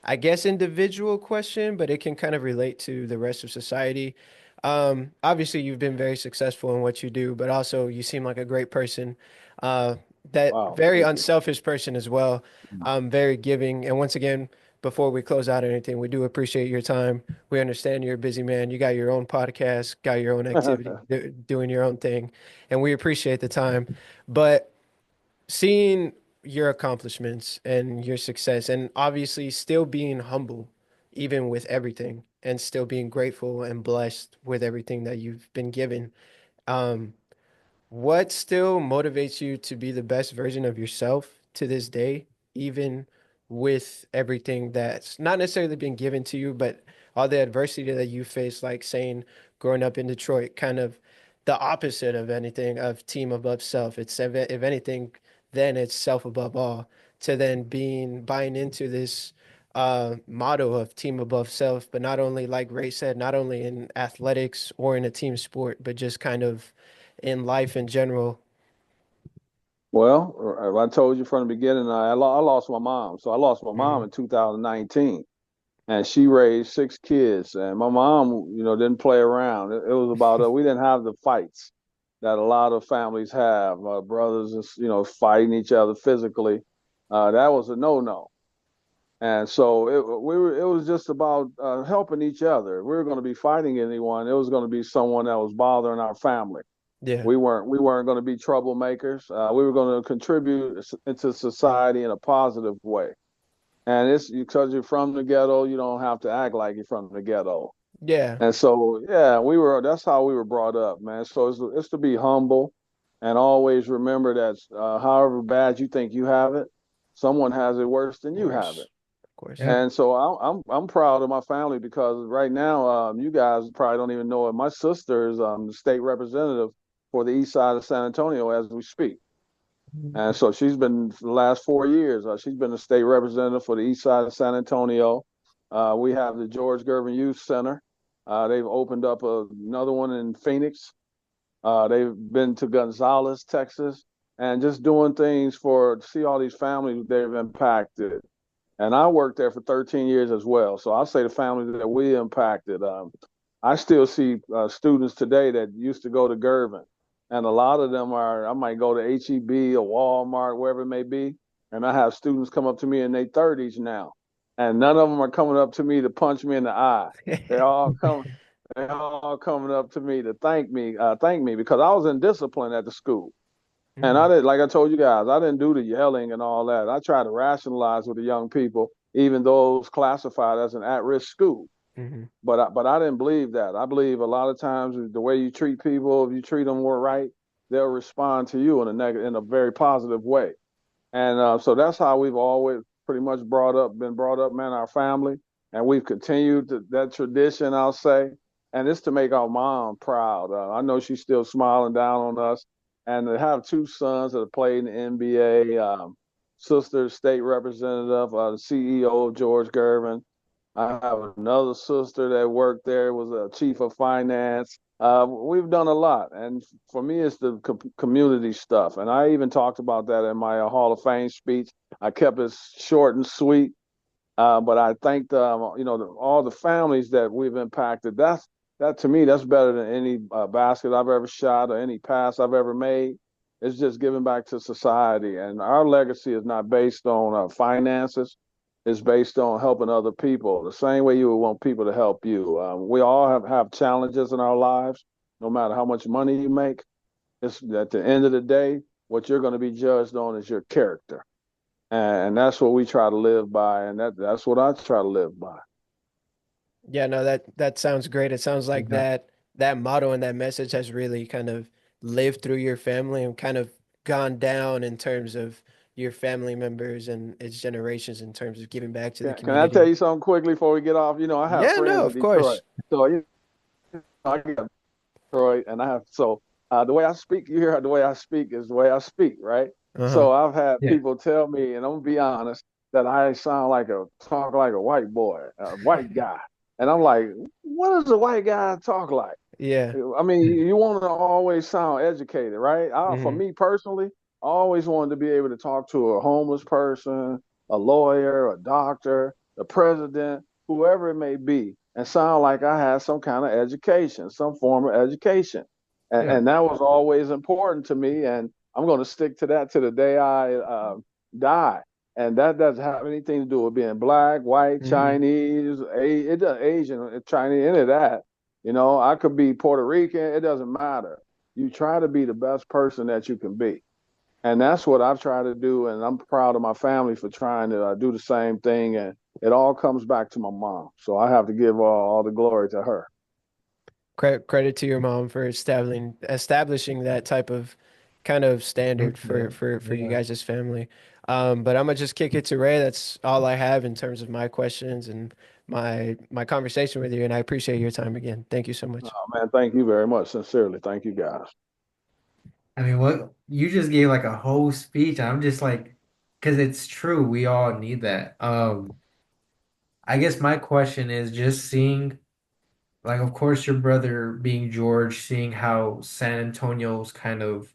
Speaker 2: I guess, individual question, but it can kind of relate to the rest of society. Obviously, you've been very successful in what you do, but also you seem like a great person, uh, that
Speaker 1: Wow,
Speaker 2: very
Speaker 1: thank you.
Speaker 2: unselfish person as well, very giving. And once again, before we close out or anything, we do appreciate your time. We understand you're a busy man. You got your own podcast, got your own activity, doing your own thing, and we appreciate the time. But seeing your accomplishments and your success, and obviously still being humble, even with everything, and still being grateful and blessed with everything that you've been given. Um, what still motivates you to be the best version of yourself to this day, even with everything that's not necessarily been given to you, but all the adversity that you face, like saying growing up in Detroit, kind of the opposite of anything of team above self. It's if anything, then it's self above all, to then buying into this motto of team above self, but not only like Ray said, not only in athletics or in a team sport, but just kind of in life in general.
Speaker 1: Well, I told you from the beginning, I lost my mom. So I lost my mom
Speaker 2: Hmm.
Speaker 1: in 2019, and she raised six kids. And my mom, didn't play around. It was about we didn't have the fights that a lot of families have. Brothers, fighting each other physically. That was a no-no. And so it was just about helping each other. We were going to be fighting anyone. It was going to be someone that was bothering our family.
Speaker 2: Yeah.
Speaker 1: We weren't going to be troublemakers. We were going to contribute into society in a positive way. And it's because you're from the ghetto, you don't have to act like you're from the ghetto.
Speaker 2: Yeah.
Speaker 1: And so, yeah, that's how we were brought up, man. So it's to be humble and always remember that however bad you think you have it, someone has it worse than
Speaker 2: Of
Speaker 1: you have it.
Speaker 2: course. Of course.
Speaker 3: Yep.
Speaker 1: And so I'm proud of my family because right now, you guys probably don't even know it. My sister is the state representative for the east side of San Antonio as we speak. And so she's been for the last 4 years. She's been the state representative for the east side of San Antonio. We have the George Gervin Youth Center. They've opened up another one in Phoenix. They've been to Gonzales, Texas. and just doing things for to see all these families they've impacted. And I worked there for 13 years as well. So I'll say the families that we impacted. I still see students today that used to go to Gervin, and a lot of them are. I might go to HEB or Walmart, wherever it may be, and I have students come up to me in their 30s now, and none of them are coming up to me to punch me in the eye. They all come. They all coming up to me to thank me because I was in discipline at the school. And I
Speaker 2: Mm,
Speaker 1: didn't, like I told you guys, I didn't do the yelling and all that. I tried to rationalize with the young people, even though it was classified as an at-risk school.
Speaker 2: mhm.
Speaker 1: But I didn't believe that. I believe a lot of times the way you treat people, if you treat them more right, they'll respond to you in in a very positive way. And so that's how we've always pretty much been brought up, man, our family. And we've continued that tradition, I'll say. And it's to make our mom proud. I know she's still smiling down on us. And to have two sons that have played in the NBA, sister, state representative, the CEO of George Gervin. I have another sister that worked there, was a chief of finance. We've done a lot, and for me, it's the community stuff. And I even talked about that in my Hall of Fame speech. I kept it short and sweet, but I thanked all the families that we've impacted. That to me, that's better than any basket I've ever shot or any pass I've ever made. It's just giving back to society, and our legacy is not based on finances. It's based on helping other people. The same way you would want people to help you. We all have challenges in our lives, no matter how much money you make. It's at the end of the day, what you're going to be judged on is your character, and that's what we try to live by, and that's what I try to live by.
Speaker 2: Yeah, no, that sounds great. It sounds like
Speaker 3: Exactly.
Speaker 2: that motto and that message has really kind of lived through your family and kind of gone down in terms of your family members and its generations in terms of giving back to the
Speaker 1: Can I tell
Speaker 2: community.
Speaker 1: you something quickly before we get off? I have
Speaker 2: Yeah, no,
Speaker 1: friends in
Speaker 2: of
Speaker 1: Detroit,
Speaker 2: course.
Speaker 1: so I got Detroit, and I have so the way I speak. You hear the way I speak is the way I speak, right?
Speaker 2: Uh-huh.
Speaker 1: So I've had
Speaker 3: Yeah.
Speaker 1: people tell me, and I'm gonna be honest, that I talk like a white boy, a white guy, and I'm like, what does a white guy talk like?
Speaker 2: Yeah.
Speaker 1: I mean, you want to always sound educated, right? For
Speaker 2: Hmm.
Speaker 1: me personally, I always wanted to be able to talk to a homeless person, a lawyer, a doctor, the president, whoever it may be, and sound like I had some kind of education, some form of education.
Speaker 3: Yeah.
Speaker 1: And that was always important to me. And I'm going to stick to that to the day I die. And that doesn't have anything to do with being black, white,
Speaker 2: Hmm.
Speaker 1: Chinese, it does Asian, Chinese, any of that. I could be Puerto Rican. It doesn't matter. You try to be the best person that you can be. And that's what I've tried to do. And I'm proud of my family for trying to do the same thing. And it all comes back to my mom. So I have to give all the glory to her.
Speaker 2: Credit to your mom for establishing that type of kind of standard for
Speaker 3: Excellent.
Speaker 2: for you
Speaker 3: Yeah.
Speaker 2: guys as family. But I'm gonna just kick it to Ray. That's all I have in terms of my questions and my conversation with you. And I appreciate your time again. Thank you so much.
Speaker 1: Oh, man, thank you very much. Sincerely. Thank you, guys.
Speaker 3: I mean, what you just gave like a whole speech. I'm just like, because it's true, we all need that. I guess my question is just seeing, like, of course, your brother being George, seeing how San Antonio's kind of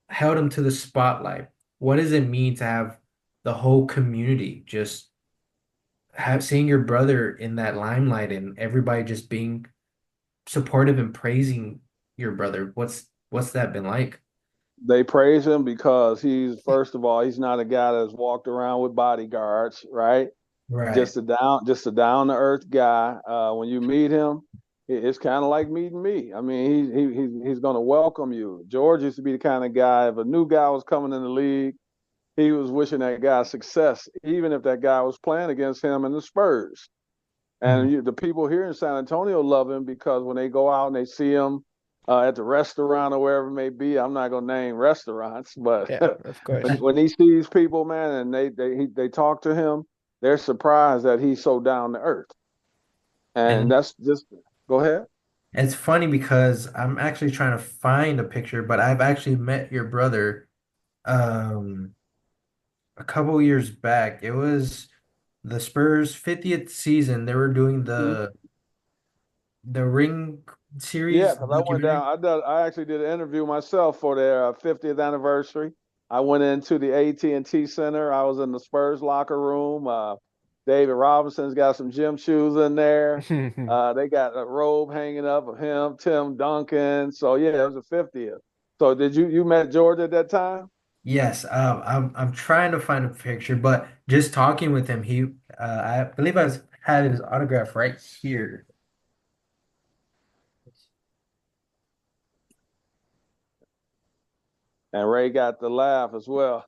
Speaker 3: held him to the spotlight. What does it mean to have the whole community just have seeing your brother in that limelight and everybody just being supportive and praising your brother? What's that been like?
Speaker 1: They praise him because first of all, he's not a guy that's walked around with bodyguards, right?
Speaker 3: Right.
Speaker 1: Just a down to earth guy. When you meet him, it's kind of like meeting me. I mean, he's going to welcome you. George used to be the kind of guy. If a new guy was coming in the league, he was wishing that guy success, even if that guy was playing against him in the Spurs.
Speaker 3: Mhm.
Speaker 1: And the people here in San Antonio love him because when they go out and they see him at the restaurant or wherever it may be, I'm not going to name restaurants, but
Speaker 2: Yeah, of course.
Speaker 1: when he sees people, man, and they talk to him, they're surprised that he's so down to earth. And
Speaker 3: And
Speaker 1: that's just go ahead.
Speaker 3: it's funny because I'm actually trying to find a picture, but I've actually met your brother um a couple years back. It was the Spurs 50th season. They were doing
Speaker 1: Mhm.
Speaker 3: the Ring
Speaker 1: Yeah,
Speaker 3: series
Speaker 1: because I went
Speaker 3: documentary?
Speaker 1: down. I actually did an interview myself for their 50th anniversary. I went into the AT&T Center. I was in the Spurs locker room. David Robinson's got some gym shoes in there. They got a robe hanging up of him, Tim Duncan. So yeah, it was the 50th. So did you met George at that time?
Speaker 3: Yes, I'm trying to find a picture, but just talking with him, I believe had his autograph right here.
Speaker 1: And Ray got the laugh as well.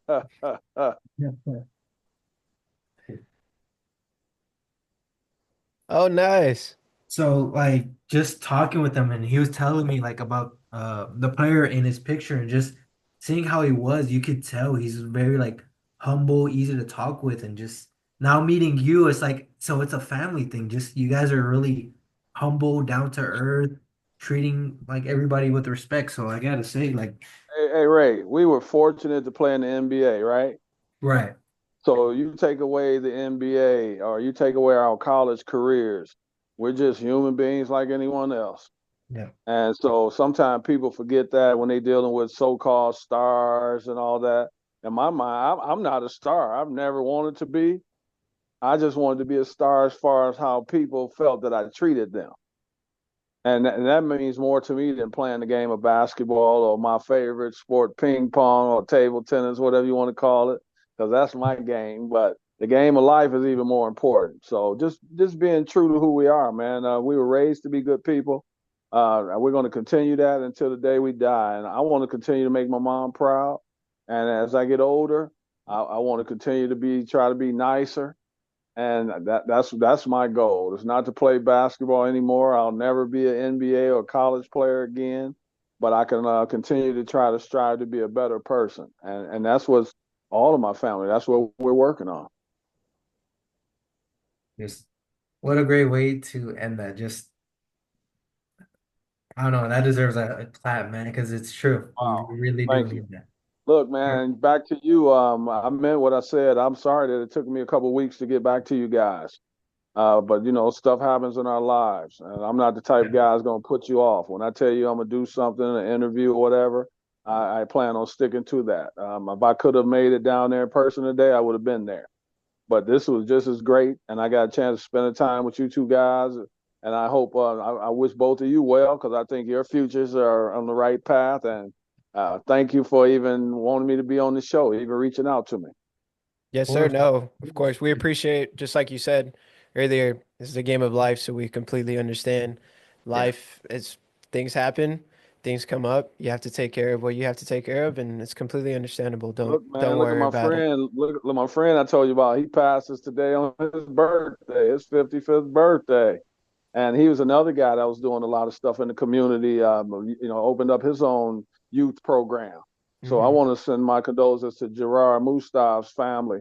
Speaker 2: Oh, nice.
Speaker 3: So like just talking with him and he was telling me like about the player in his picture and just seeing how he was, you could tell he's very like humble, easy to talk with, and just now meeting you, it's like so it's a family thing. Just you guys are really humble, down to earth, treating like everybody with respect. So I gotta say, like,
Speaker 1: Hey, Ray, we were fortunate to play in the NBA, right?
Speaker 3: right.
Speaker 1: So you take away the NBA or you take away our college careers, we're just human beings like anyone else.
Speaker 3: Yeah.
Speaker 1: And so sometimes people forget that when they're dealing with so-called stars and all that. In my mind, I'm not a star. I've never wanted to be. I just wanted to be a star as far as how people felt that I treated them. And that means more to me than playing the game of basketball or my favorite sport, ping pong or table tennis, whatever you want to call it, because that's my game. But the game of life is even more important. So just being true to who we are, man. We were raised to be good people. We're going to continue that until the day we die. And I want to continue to make my mom proud. And as I get older, I want to continue to try to be nicer, and that's my goal. It's not to play basketball anymore. I'll never be an NBA or college player again, but I can continue to try to strive to be a better person, and that's what's all of my family. That's what we're working on.
Speaker 3: Just what a great way to end that. Just I don't know, that deserves a clap, man, because it's true. We
Speaker 1: Wow,
Speaker 3: really do
Speaker 1: thank you.
Speaker 3: need that.
Speaker 1: Look,
Speaker 3: Or-
Speaker 1: man, back to you. I meant what I said. I'm sorry that it took me a couple weeks to get back to you guys. But stuff happens in our lives, and I'm not the type of guy that's gonna put you off. When I tell you I'm gonna do something, an interview or whatever, I plan on sticking to that. If I could have made it down there in person today, I would have been there. But this was just as great, and I got a chance to spend the time with you two guys. And I hope I wish both of you well because I think your futures are on the right path. And thank you for even wanting me to be on the show, even reaching out to me.
Speaker 2: Yes, sir.
Speaker 3: Or
Speaker 2: No, of course. We appreciate, just like you said earlier, this is a game of life, so we completely understand
Speaker 3: yeah.
Speaker 2: life is things happen, things come up. You have to take care of what you have to take care of, and it's completely understandable. Don't
Speaker 1: Look,
Speaker 2: don't
Speaker 1: man, look at
Speaker 2: worry
Speaker 1: my
Speaker 2: about it.
Speaker 1: friend. Look my friend I told you about. He passes today on his birthday, his 55th birthday. And he was another guy that was doing a lot of stuff in the community, opened up his own youth program. So I
Speaker 2: Hmm.
Speaker 1: want to send my condolences to Gerard Mustav's family.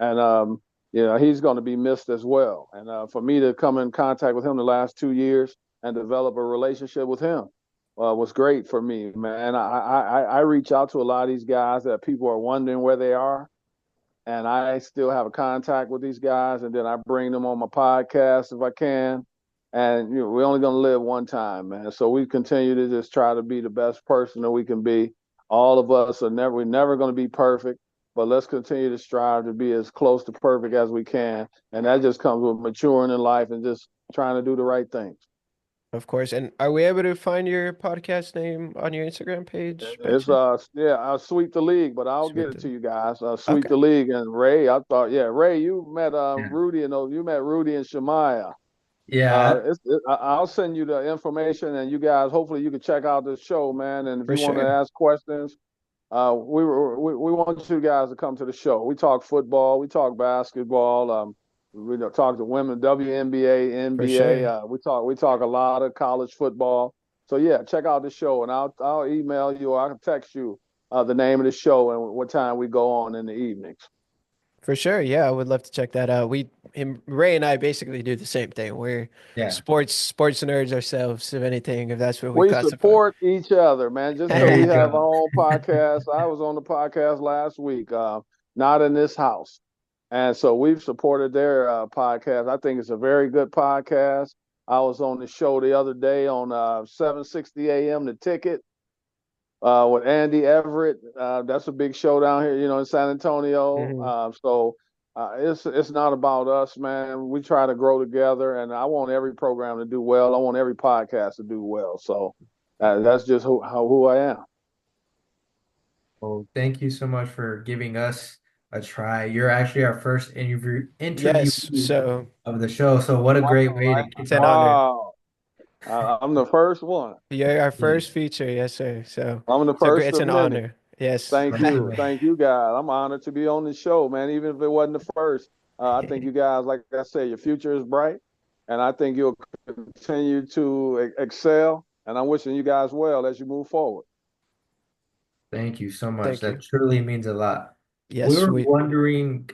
Speaker 1: And, he's going to be missed as well. And for me to come in contact with him the last 2 years and develop a relationship with him was great for me, man. I reach out to a lot of these guys that people are wondering where they are, and I still have a contact with these guys, and then I bring them on my podcast if I can. And we're only gonna live one time, man. So we continue to just try to be the best person that we can be. All of us we're never gonna be perfect, but let's continue to strive to be as close to perfect as we can. And that just comes with maturing in life and just trying to do the right things.
Speaker 2: Of course. And are we able to find your podcast name on your Instagram page by
Speaker 1: It's
Speaker 2: chance?
Speaker 1: sweep the league, but I'll get
Speaker 2: Sweet.
Speaker 1: it to you guys. Sweep
Speaker 2: Okay.
Speaker 1: the league and Ray. I thought, yeah, Ray, you met
Speaker 3: Yeah.
Speaker 1: Rudy and you met Rudy and Shemaya.
Speaker 3: Yeah.
Speaker 1: I'll send you the information, and you guys, hopefully, you can check out this show, man. And if
Speaker 2: For
Speaker 1: you want to
Speaker 2: sure.
Speaker 1: ask questions, we want you guys to come to the show. We talk football, we talk basketball, we talk to women, WNBA,
Speaker 2: For
Speaker 1: NBA.
Speaker 2: sure.
Speaker 1: We talk a lot of college football. So yeah, check out the show, and I'll email you or I can text you the name of the show and what time we go on in the evenings.
Speaker 2: For sure. Yeah, I would love to check that out. Ray and I basically do the same thing. We're
Speaker 3: Yeah.
Speaker 2: sports nerds ourselves, if anything, if that's what we
Speaker 1: We
Speaker 2: classify.
Speaker 1: support each other, man. Just
Speaker 3: There
Speaker 1: because
Speaker 3: you
Speaker 1: we have our
Speaker 3: go.
Speaker 1: own podcast, I was on the podcast last week, not in this house, and so we've supported their podcast. I think it's a very good podcast. I was on the show the other day on 760 AM The Ticket with Andy Everett. That's a big show down here, in San Antonio.
Speaker 2: Hmm.
Speaker 1: It's not about us, man. We try to grow together, and I want every program to do well. I want every podcast to do well. So that's just who I am.
Speaker 3: Well, thank you so much for giving us a try. You're actually our first
Speaker 2: Yes.
Speaker 3: interviewee
Speaker 2: So
Speaker 3: of the show. So what a great
Speaker 1: Wow,
Speaker 3: way to
Speaker 1: right?
Speaker 3: kick
Speaker 2: it's an
Speaker 3: off.
Speaker 2: honor.
Speaker 1: Wow. I'm the first one.
Speaker 2: You're our
Speaker 3: Yeah,
Speaker 2: first feature. Yes, sir. So
Speaker 1: I'm the first
Speaker 2: it's
Speaker 1: of
Speaker 2: an
Speaker 1: many.
Speaker 2: honor. Yes.
Speaker 1: Thank
Speaker 3: first
Speaker 1: you.
Speaker 3: one.
Speaker 1: Thank you, guys. I'm honored to be on the show, man. Even if it wasn't the first, I think you guys, like I said, your future is bright, and I think you'll continue to excel. And I'm wishing you guys well as you move forward.
Speaker 3: Thank you so much.
Speaker 2: Thank
Speaker 3: That
Speaker 2: you.
Speaker 3: truly means a lot. We
Speaker 2: Yes,
Speaker 3: were
Speaker 2: we
Speaker 3: wondering,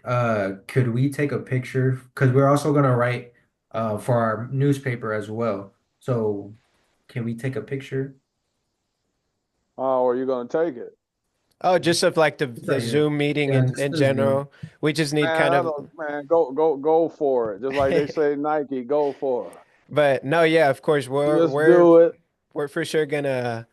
Speaker 3: could we take a picture? Because we're also gonna write for our newspaper as well. So can we take a picture?
Speaker 1: How are you going to take it?
Speaker 2: Oh, just of like
Speaker 3: It's
Speaker 2: the
Speaker 3: right here.
Speaker 2: Zoom meeting
Speaker 3: Yeah,
Speaker 2: in
Speaker 3: just the Zoom.
Speaker 2: general. We just need
Speaker 1: Man,
Speaker 2: kind
Speaker 1: I
Speaker 2: of
Speaker 1: don't. Man, go for it. Just like they say, Nike, go for
Speaker 2: but no, yeah, of course
Speaker 1: it.
Speaker 2: we're
Speaker 1: Just
Speaker 2: we're
Speaker 1: do it.
Speaker 2: we're for sure gonna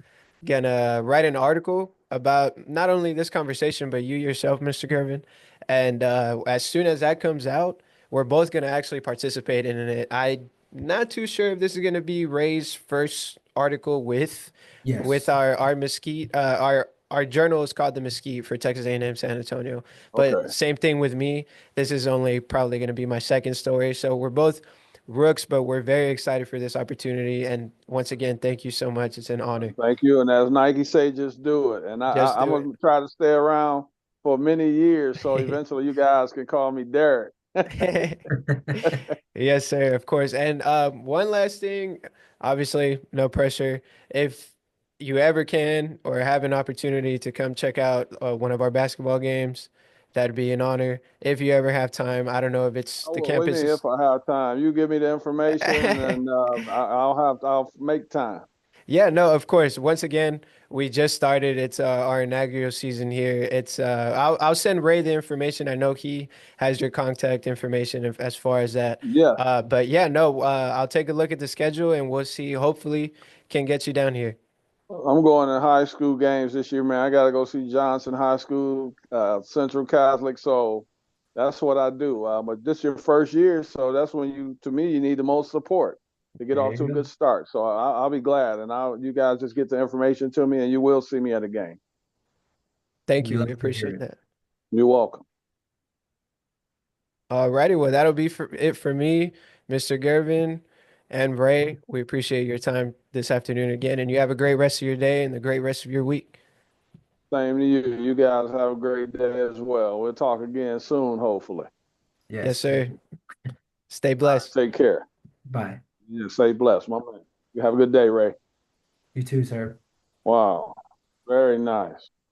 Speaker 2: write an article about not only this conversation but you yourself, Mr. Gervin. And as soon as that comes out, we're both gonna actually participate in it. I'm not too sure if this is gonna be Ray's first article with
Speaker 3: Yes.
Speaker 2: our Mesquite. Our journal is called the Mesquite for Texas A&M San Antonio. But
Speaker 1: Okay.
Speaker 2: same thing with me. This is only probably gonna be my second story. So we're both rooks, but we're very excited for this opportunity. And once again, thank you so much. It's an honor.
Speaker 1: Thank you. And as Nike say, just do it. And
Speaker 2: Just
Speaker 1: I'm
Speaker 2: do it.
Speaker 1: gonna try to stay around for many years, so eventually you guys can call me Derrick.
Speaker 2: Yes, sir, of course. And one last thing, obviously, no pressure. If you ever can or have an opportunity to come check out one of our basketball games, that'd be an honor. If you ever have time, I don't know if it's
Speaker 1: Oh,
Speaker 2: the
Speaker 1: what do you
Speaker 2: campus
Speaker 1: mean if
Speaker 2: is.
Speaker 1: I have time? You give me the information, and I'll make time.
Speaker 2: Yeah, no, of course. Once again, we just started. It's our inaugural season here. It's I'll send Ray the information. I know he has your contact information as far as that.
Speaker 1: Yeah,
Speaker 2: But yeah, no, I'll take a look at the schedule and we'll see. Hopefully, can get you down here.
Speaker 1: I'm going to high school games this year, man. I got to go see Johnson High School, Central Catholic. So that's what I do. But this your first year, so that's when to me, you need the most support to get
Speaker 3: There
Speaker 1: off
Speaker 3: you
Speaker 1: to a
Speaker 3: go.
Speaker 1: good start. So I'll be glad, and you guys just get the information to me, and you will see me at a game.
Speaker 2: Thank
Speaker 3: We
Speaker 2: you.
Speaker 3: love
Speaker 2: We
Speaker 3: to hear
Speaker 2: appreciate
Speaker 3: it.
Speaker 2: that.
Speaker 1: You're welcome.
Speaker 2: Alrighty, well, that'll be for it for me, Mr. Gervin and Ray. We appreciate your time this afternoon again, and you have a great rest of your day and a great rest of your week.
Speaker 1: Same to you. You guys have a great day as well. We'll talk again soon, hopefully.
Speaker 2: Yes,
Speaker 3: Yes.
Speaker 2: sir. Stay
Speaker 1: All right,
Speaker 2: blessed.
Speaker 1: take care.
Speaker 3: Bye.
Speaker 1: Yeah, stay blessed, my man. You have a good day, Ray.
Speaker 3: You too, sir.
Speaker 1: Wow, very nice.